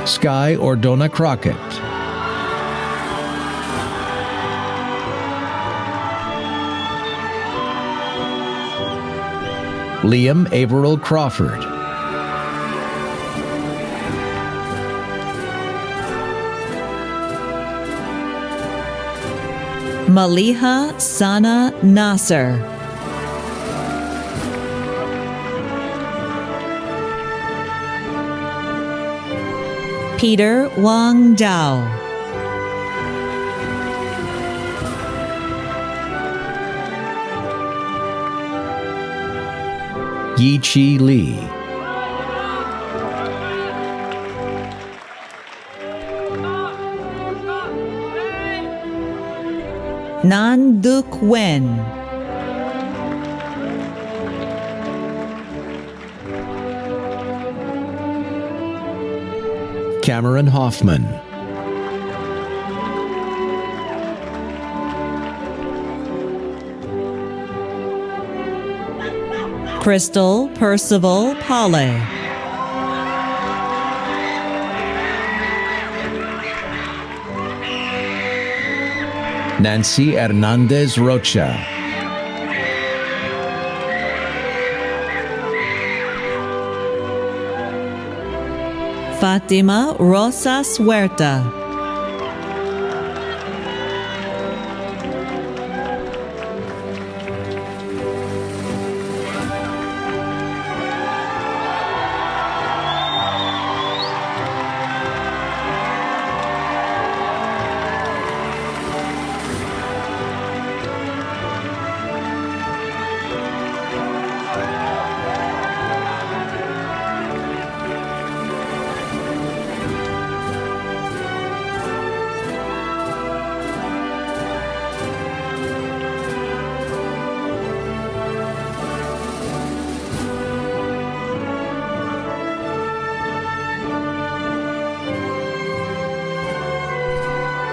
Sky Ordona Crockett. Liam Averill Crawford. Maliha Sana Nasser. Peter Wang Dao. Yi Chi Lee. Nan Duc Wen. Cameron Hoffman. Crystal Percival Pale. Nancy Hernandez Rocha. Fatima Rosas Huerta.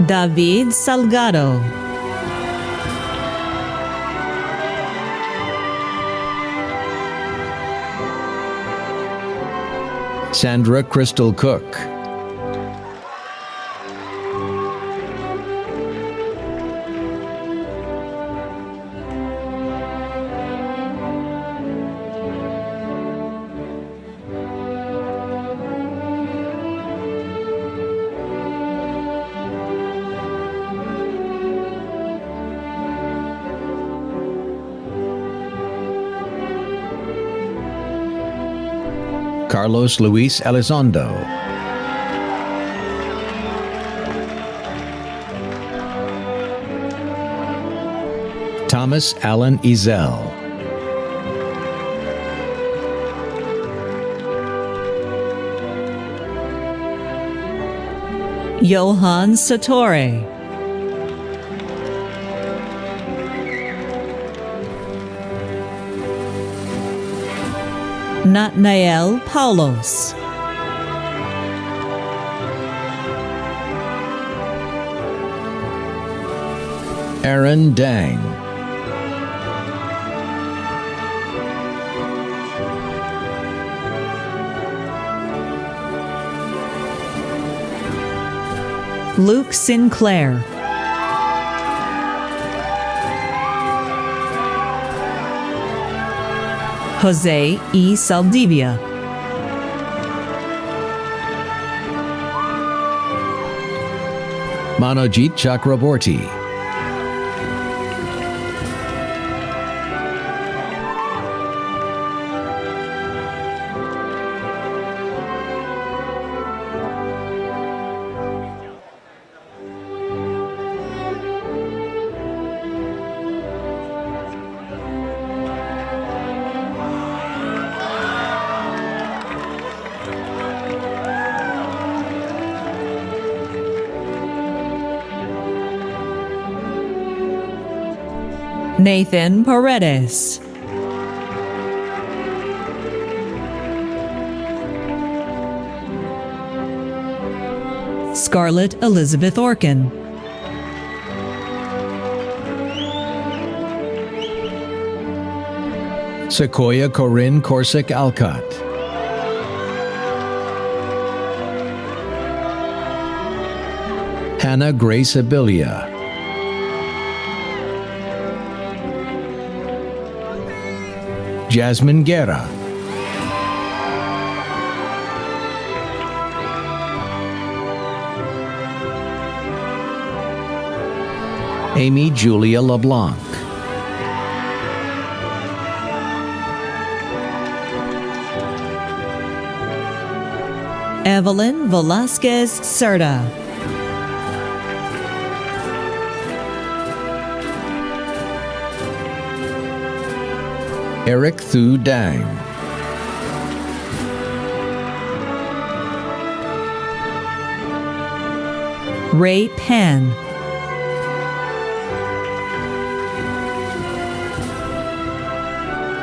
David Salgado. Sandra Crystal Cook. Carlos Luis Elizondo. Thomas Allen Ezel. Johan Sattore. Natnael Paulos. Aaron Dang. Luke Sinclair. Jose E. Saldivia. Manojit Chakraborty. Nathan Paredes. Scarlett Elizabeth Orkin. Sequoia Corinne Corsic Alcott. Hannah Grace Abilia. Jasmine Guerra. Amy Julia LeBlanc. Evelyn Velasquez Cerda. Eric Thu Dang. Ray Pan.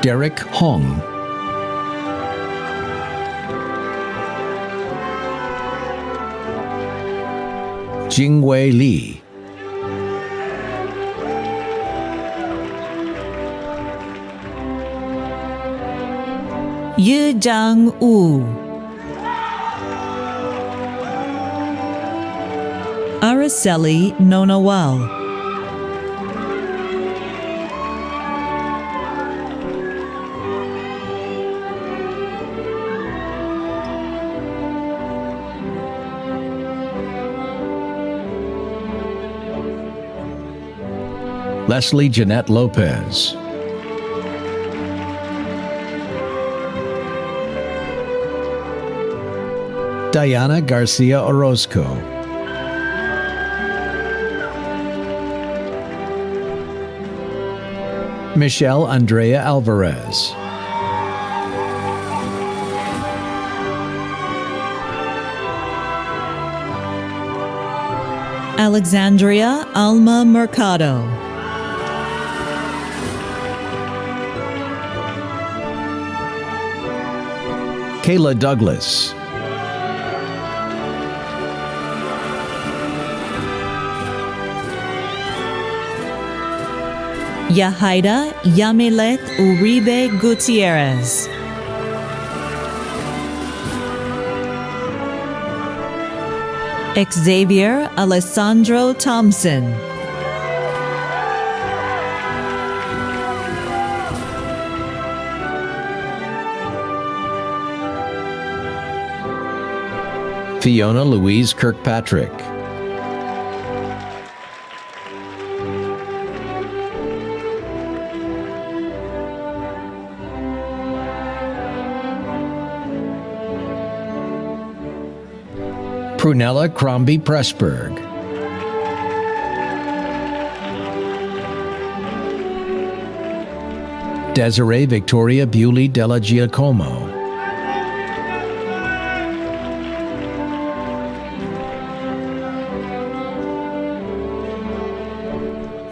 Derek Hong. Jingwei Li. Yu Jang Woo. Araceli Nonawal. Leslie Jeanette Lopez. Diana Garcia Orozco. Michelle Andrea Alvarez. Alexandria Alma Mercado. Kayla Douglas. Yahaira Yamilet Uribe Gutierrez. Xavier Alessandro Thompson. Fiona Louise Kirkpatrick. Prunella Crombie Pressburg. Desiree Victoria Bewley Della Giacomo.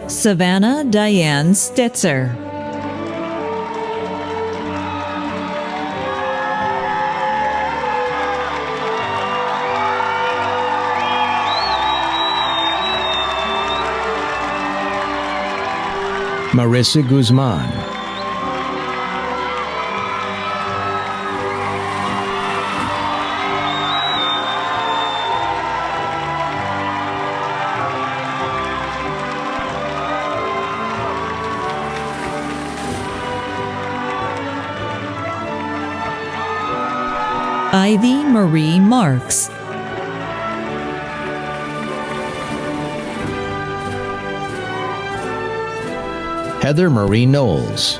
Savannah Diane Stetzer. Marissa Guzman. Ivy Marie Marks. Heather Marie Knowles.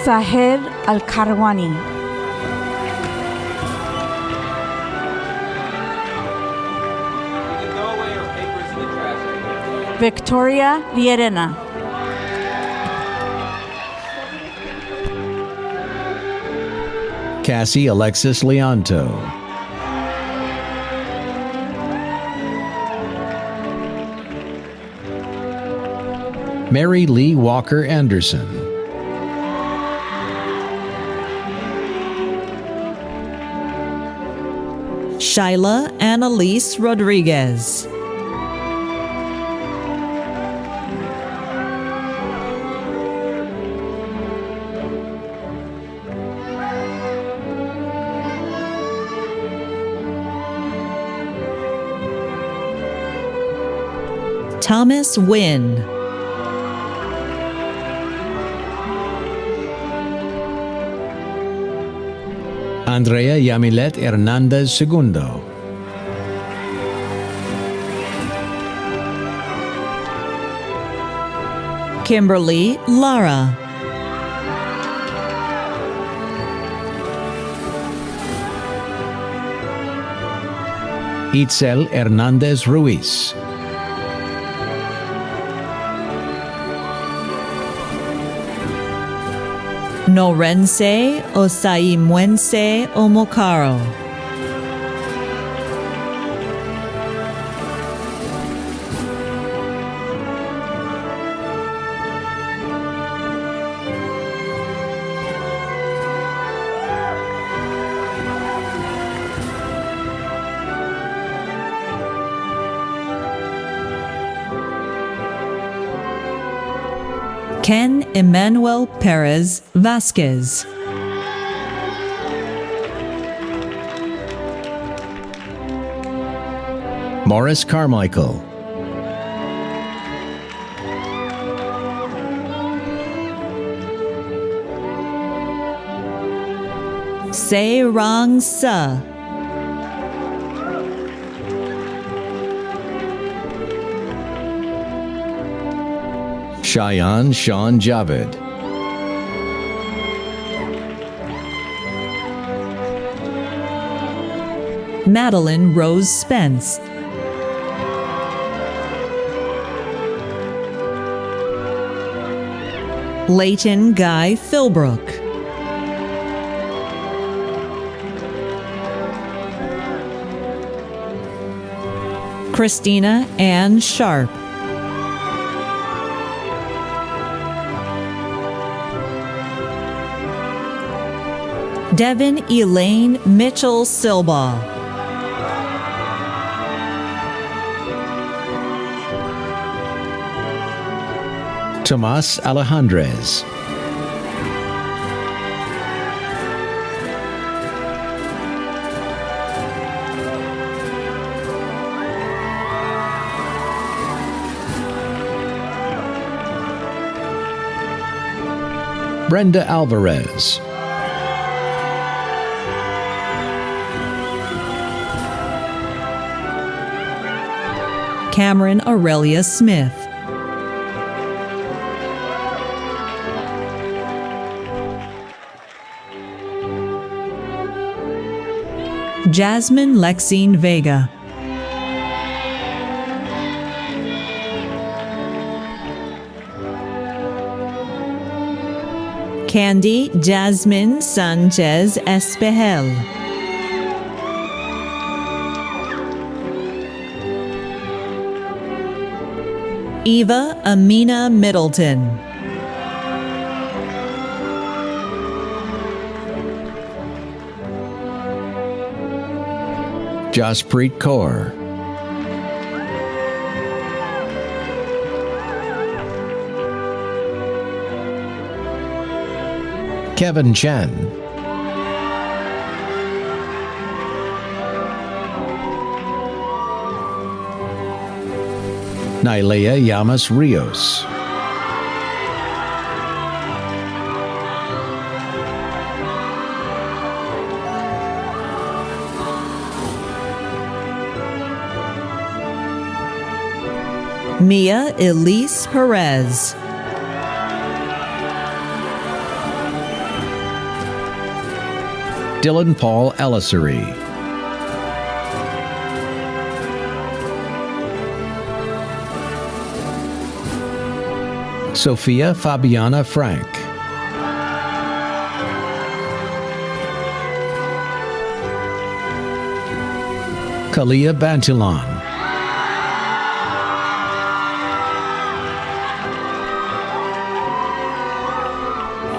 Saher Al-Karwani. Victoria Llerena. Cassie Alexis Leonto. Mary Lee Walker Anderson. Shyla Annalise Rodriguez. Thomas Wynn. Andrea Yamilet Hernandez Segundo. Kimberly Lara. Itzel Hernandez Ruiz. Norense Osaimuense Omokaro. Ken Emmanuel Perez Vasquez. Morris Carmichael. Se Rang Sa. Cheyenne Sean Javed. Madeline Rose Spence. Leighton Guy Philbrook. Christina Ann Sharp. Devin Elaine Mitchell Silbaugh. Tomas Alejandrez. Brenda Alvarez. Cameron Aurelia Smith. Jasmine Lexine Vega. Candy Jasmine Sanchez Espejel. Eva Amina Middleton. Jaspreet Kaur. Kevin Chen. Nailea Llamas Rios. Mia Elise Perez. Dylan Paul Ellisery. Sophia Fabiana Frank. Kalia Bantilan.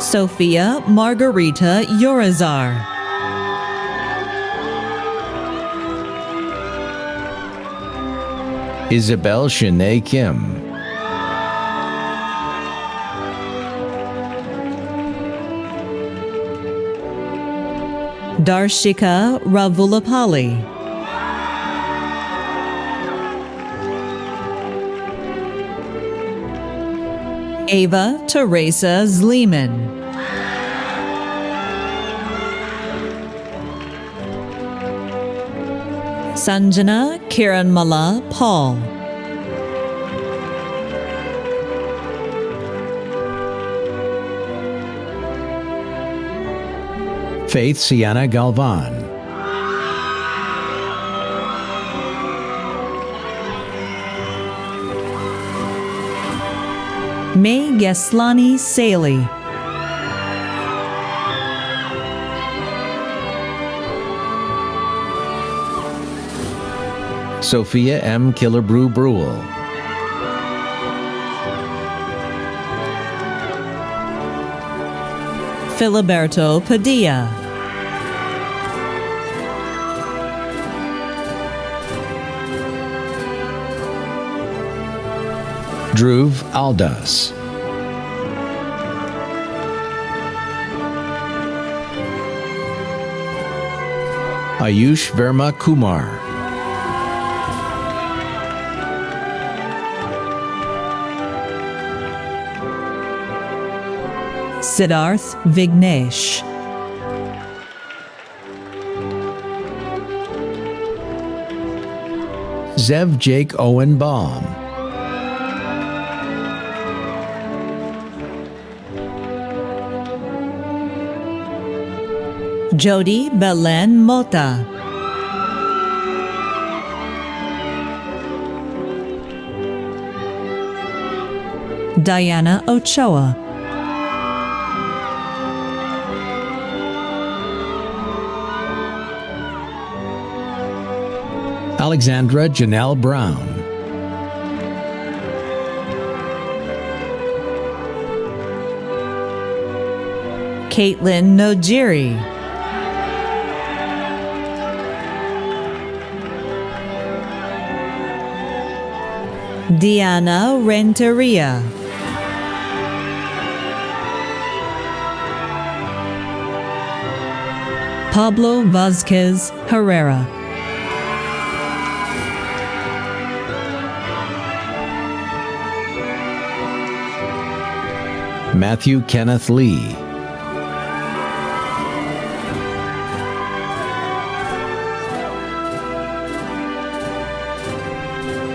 Sophia Margarita Yorazar. Isabel Shanae Kim. Darshika Ravulapalli. Ava Teresa Zleeman. Sanjana Kiranmala Paul. Faith Sienna Galvan, May Geslani Saley, Sophia M. Killebrew Brule, Filiberto Padilla, Dhruv Aldas, Ayush Verma Kumar, Siddharth Vignesh, Zev Jake Owen Baum, Jody Belen Mota, Diana Ochoa, Alexandra Janelle Brown, Caitlin Nojiri, Diana Renteria, Pablo Vazquez Herrera, Matthew Kenneth Lee,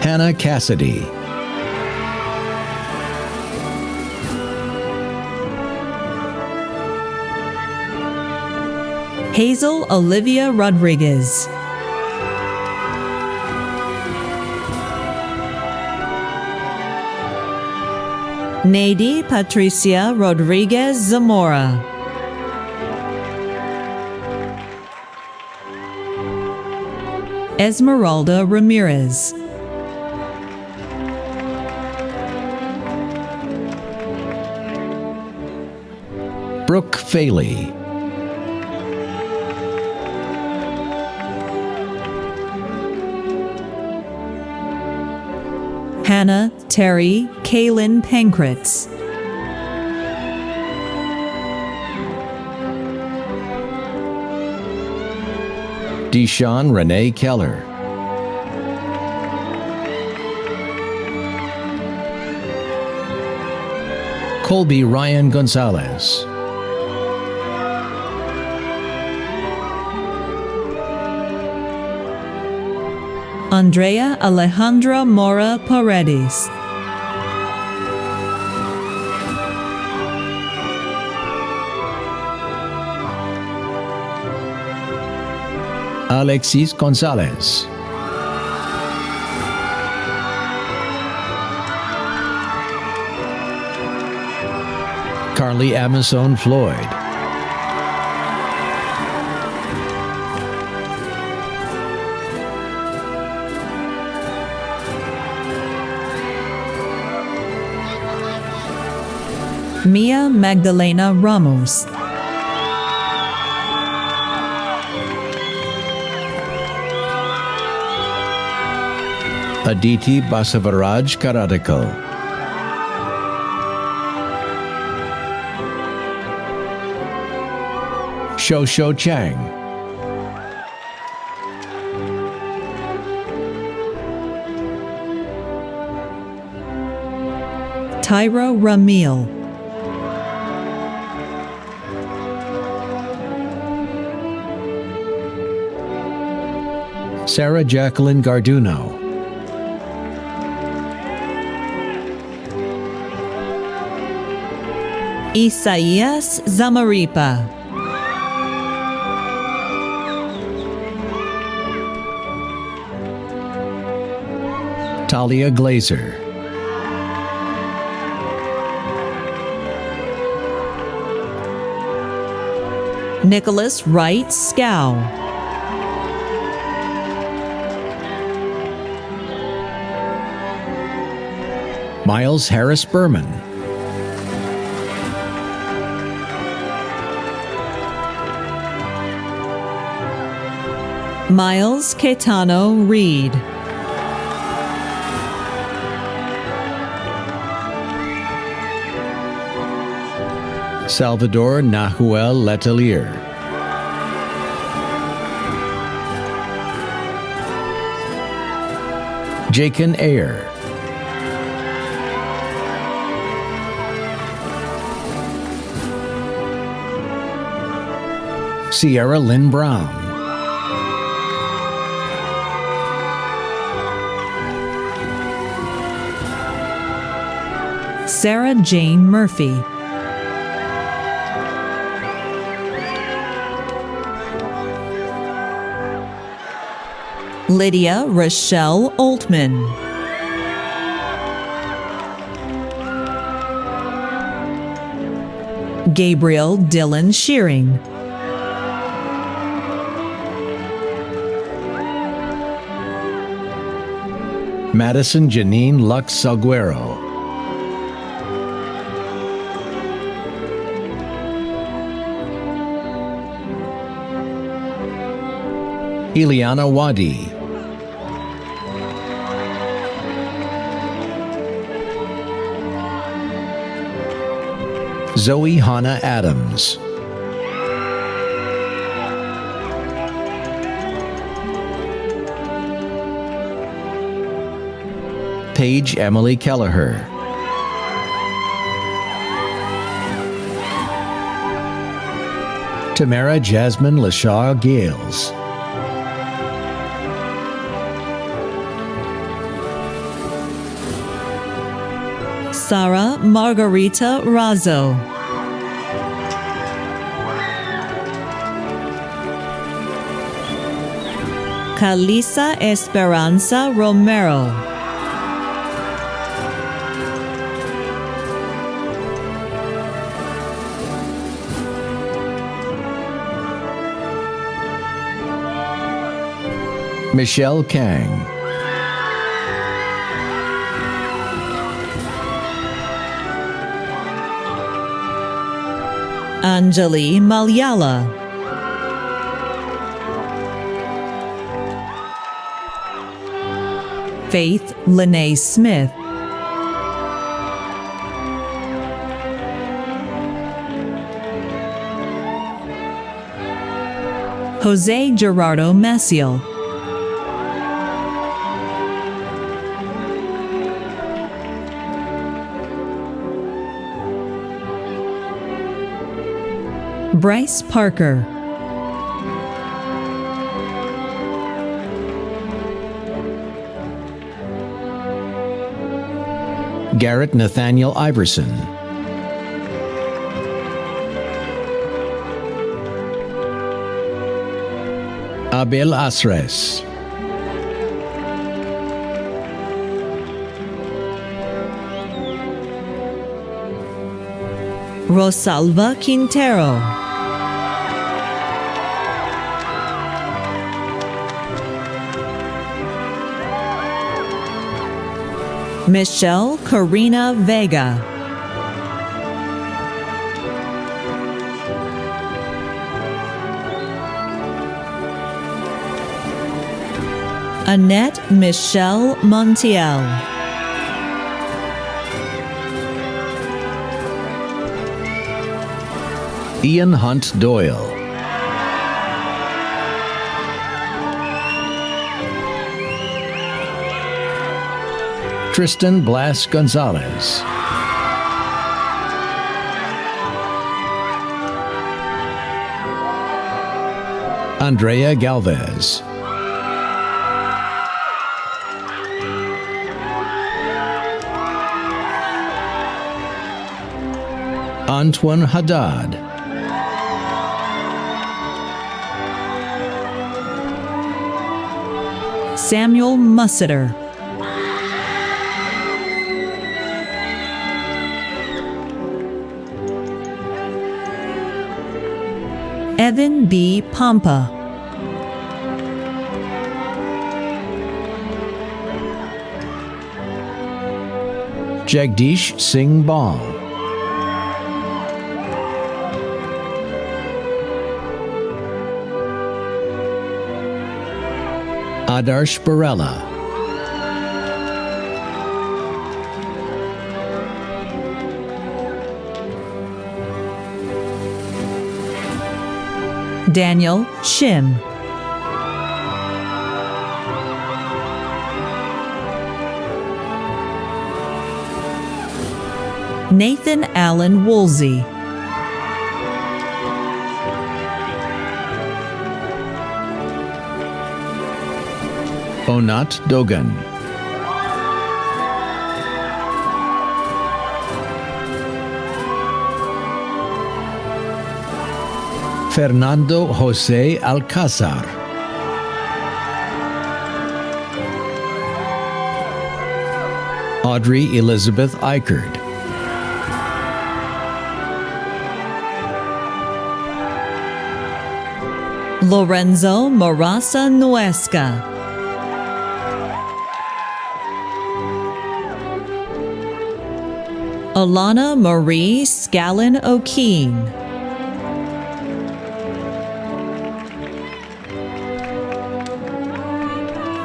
Hannah Cassidy, Hazel Olivia Rodriguez, Nady Patricia Rodriguez Zamora, Esmeralda Ramirez, Brooke Faley, Hannah Terry Kaylin Pankratz, Deshawn Renee Keller, Colby Ryan Gonzalez, Andrea Alejandra Mora Paredes, Alexis Gonzalez, Carly Amazon Floyd, Mia Magdalena Ramos, Aditi Basavaraj Karadikal, Shosho Chang, Tyra Ramil, Sarah Jacqueline Garduno, Isaías Zamaripa, Natalia Glazer. Nicholas Wright Scow. Miles Harris Berman. Miles Caetano Reed. Salvador Nahuel Letelier. Jakin Ayer. Sierra Lynn Brown. Sarah Jane Murphy. Lydia Rochelle Altman. Gabriel Dylan Shearing. Madison Janine Lux Salguero. Ileana Wadi. Zoe Hannah Adams. Paige Emily Kelleher. Tamara Jasmine Lashaw Gales. Sarah Margarita Razzo. Calisa Esperanza Romero. Michelle Kang. Anjali Malyala. Faith Lene Smith. Jose Gerardo Maciel. Bryce Parker. Garrett Nathaniel Iverson. Abel Asres. Rosalva Quintero. Michelle Karina Vega. Annette Michelle Montiel. Ian Hunt Doyle. Tristan Blas Gonzalez. Andrea Galvez. Antoine Haddad. Samuel Musseter. Evan B. Pampa, Jagdish Singh Bal, Adarsh Barella, Daniel Shim, Nathan Allen Woolsey, Onat Dogan, Fernando Jose Alcázar, Audrey Elizabeth Eichert, Lorenzo Morasa Nuesca, Alana Marie Scallon O'Keen,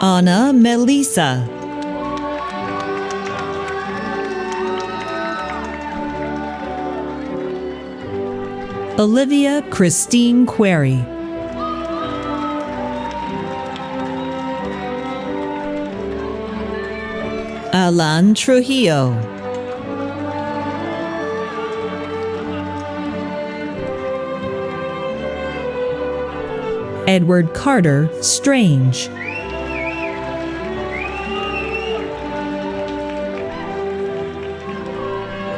Anna Melissa, Olivia Christine Query, Alan Trujillo, Edward Carter Strange,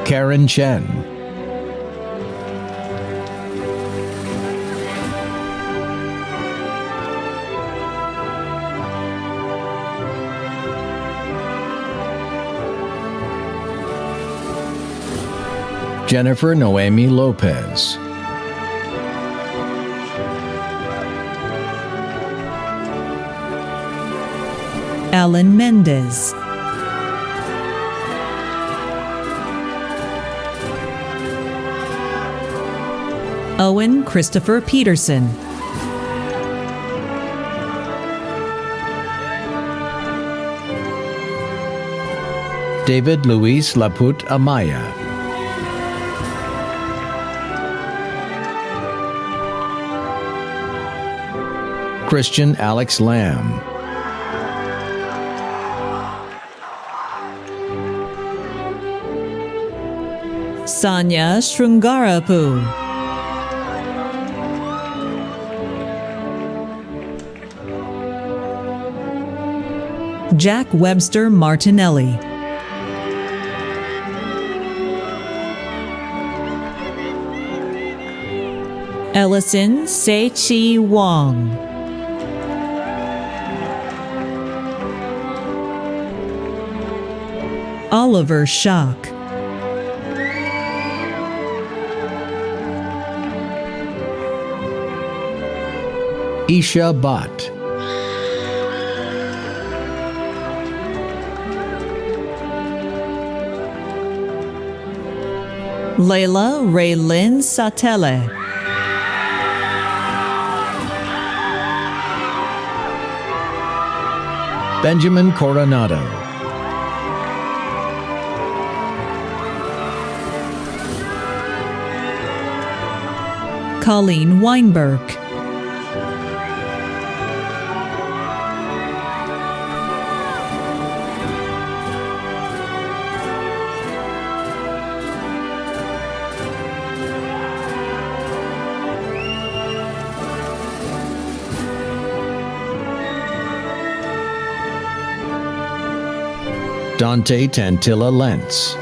Karen Chen, Jennifer Noemi Lopez, Alan Mendez, Owen Christopher Peterson, David Luis Laput Amaya, Christian Alex Lamb, Sanya Shrungarapu, Jack Webster Martinelli, Ellison Se-Chi Wong, Oliver Schock, Isha Bhatt, Layla Raylin Satele, Benjamin Coronado, Colleen Weinberg, Dante Tantilla Lentz,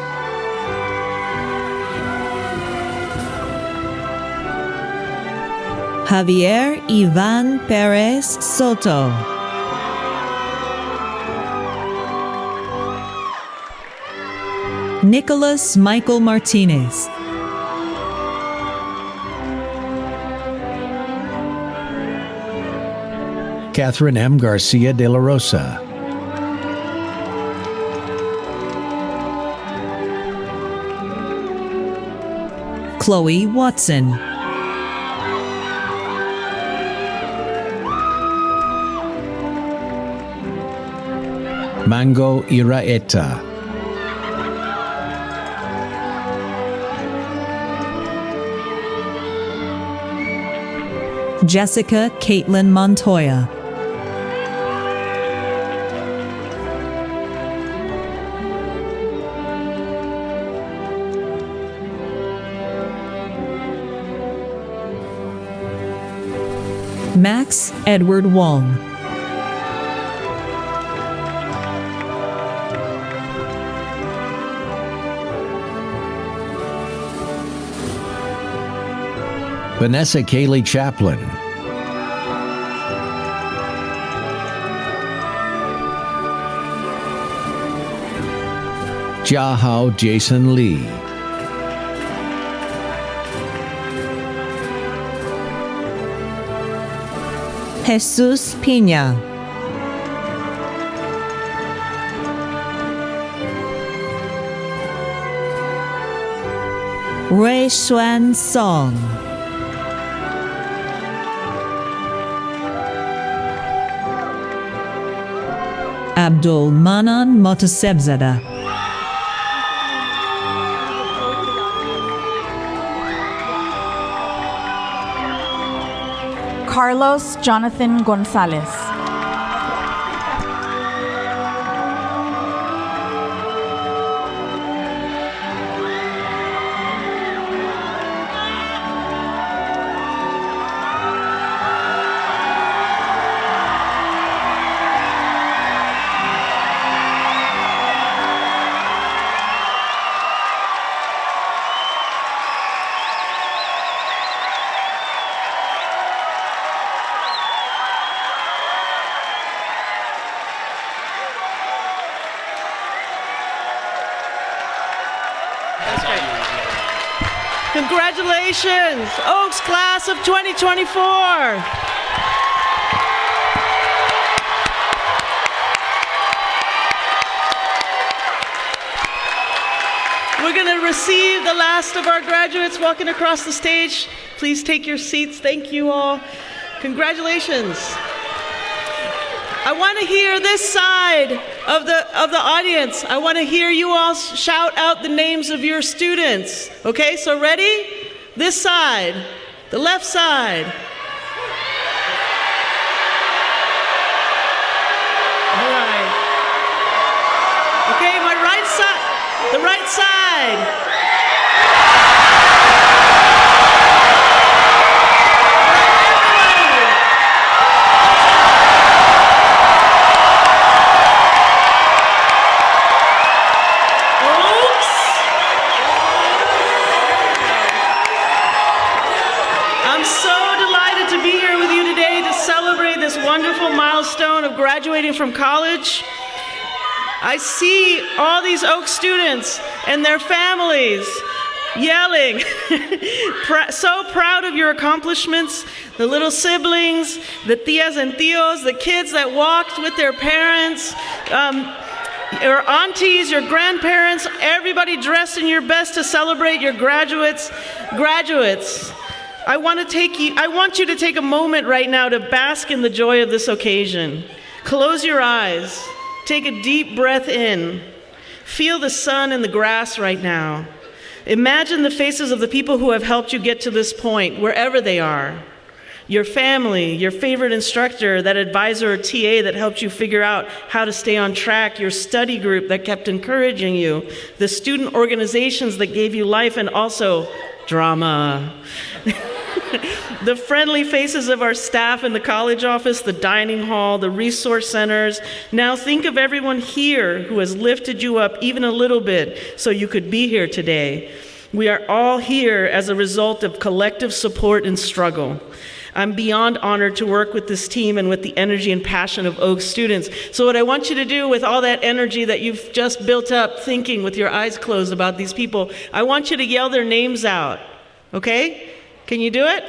Javier Ivan Perez Soto, Nicholas Michael Martinez, Catherine M. Garcia de la Rosa. Chloe Watson. Mango Iraeta. Jessica Caitlin Montoya. Max Edward Wong. Vanessa Kaylee Chaplin. Jiahao Jason Lee. Jesus Pina. Ray Xuan Song. Abdul Manan Motasebzada. Carlos Jonathan Gonzalez. Congratulations, Oaks Class of 2024. We're going to receive the last of our graduates walking across the stage. Please take your seats. Thank you all. Congratulations. I want to hear this side of the audience. I want to hear you all shout out the names of your students. Okay, so ready? This side, the left side. All right. Okay, my right side, the right side. Wonderful milestone of graduating from college. I see all these Oak students and their families yelling. So proud of your accomplishments, the little siblings, the tias and tios, the kids that walked with their parents, your aunties, your grandparents, everybody dressed in your best to celebrate your graduates. I want you to take a moment right now to bask in the joy of this occasion. Close your eyes. Take a deep breath in. Feel the sun and the grass right now. Imagine the faces of the people who have helped you get to this point, wherever they are. Your family, your favorite instructor, that advisor or TA that helped you figure out how to stay on track, your study group that kept encouraging you, the student organizations that gave you life and also drama. The friendly faces of our staff in the college office, the dining hall, the resource centers. Now think of everyone here who has lifted you up even a little bit so you could be here today. We are all here as a result of collective support and struggle. I'm beyond honored to work with this team and with the energy and passion of Oak students. So what I want you to do with all that energy that you've just built up thinking with your eyes closed about these people, I want you to yell their names out, okay? Can you do it?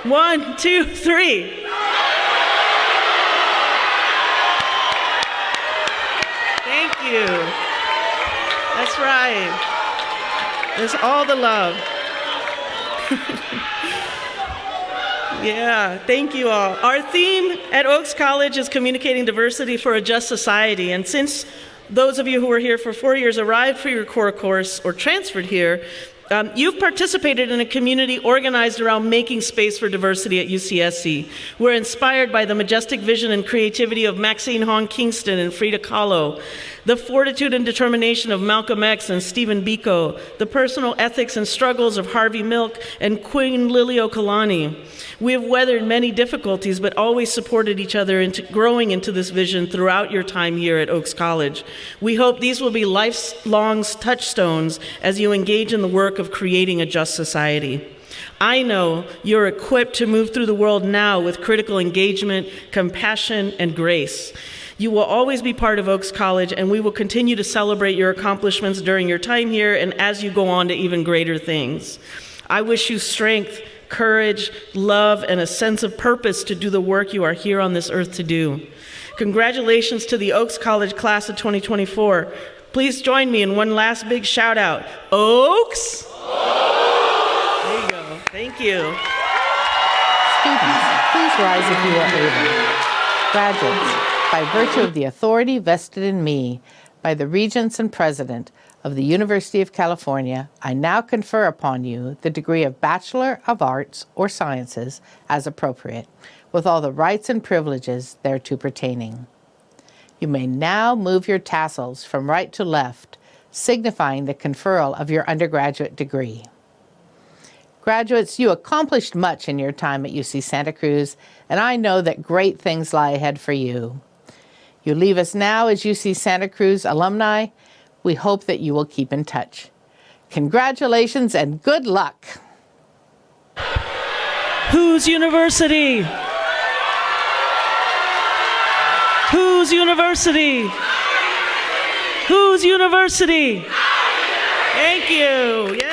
1, 2, 3. Thank you. That's right. There's all the love. Yeah, thank you all. Our theme at Oaks College is communicating diversity for a just society. And since those of you who were here for 4 years arrived for your core course or transferred here, you've participated in a community organized around making space for diversity at UCSC. We're inspired by the majestic vision and creativity of Maxine Hong Kingston and Frida Kahlo, the fortitude and determination of Malcolm X and Stephen Biko, the personal ethics and struggles of Harvey Milk and Queen Liliuokalani. We have weathered many difficulties, but always supported each other into growing into this vision throughout your time here at Oaks College. We hope these will be lifelong touchstones as you engage in the work of creating a just society. I know you're equipped to move through the world now with critical engagement, compassion, and grace. You will always be part of Oaks College, and we will continue to celebrate your accomplishments during your time here and as you go on to even greater things. I wish you strength, courage, love, and a sense of purpose to do the work you are here on this earth to do. Congratulations to the Oaks College class of 2024. Please join me in one last big shout out. Oaks? There you go. Thank you. Students, please rise if you are able. Graduates, by virtue of the authority vested in me by the Regents and President of the University of California, I now confer upon you the degree of Bachelor of Arts or Sciences as appropriate, with all the rights and privileges thereto pertaining. You may now move your tassels from right to left, signifying the conferral of your undergraduate degree. Graduates, you accomplished much in your time at UC Santa Cruz, and I know that great things lie ahead for you. You leave us now as UC Santa Cruz alumni. We hope that you will keep in touch. Congratulations and good luck. Whose university? Whose university? Whose university? Thank you. Yes.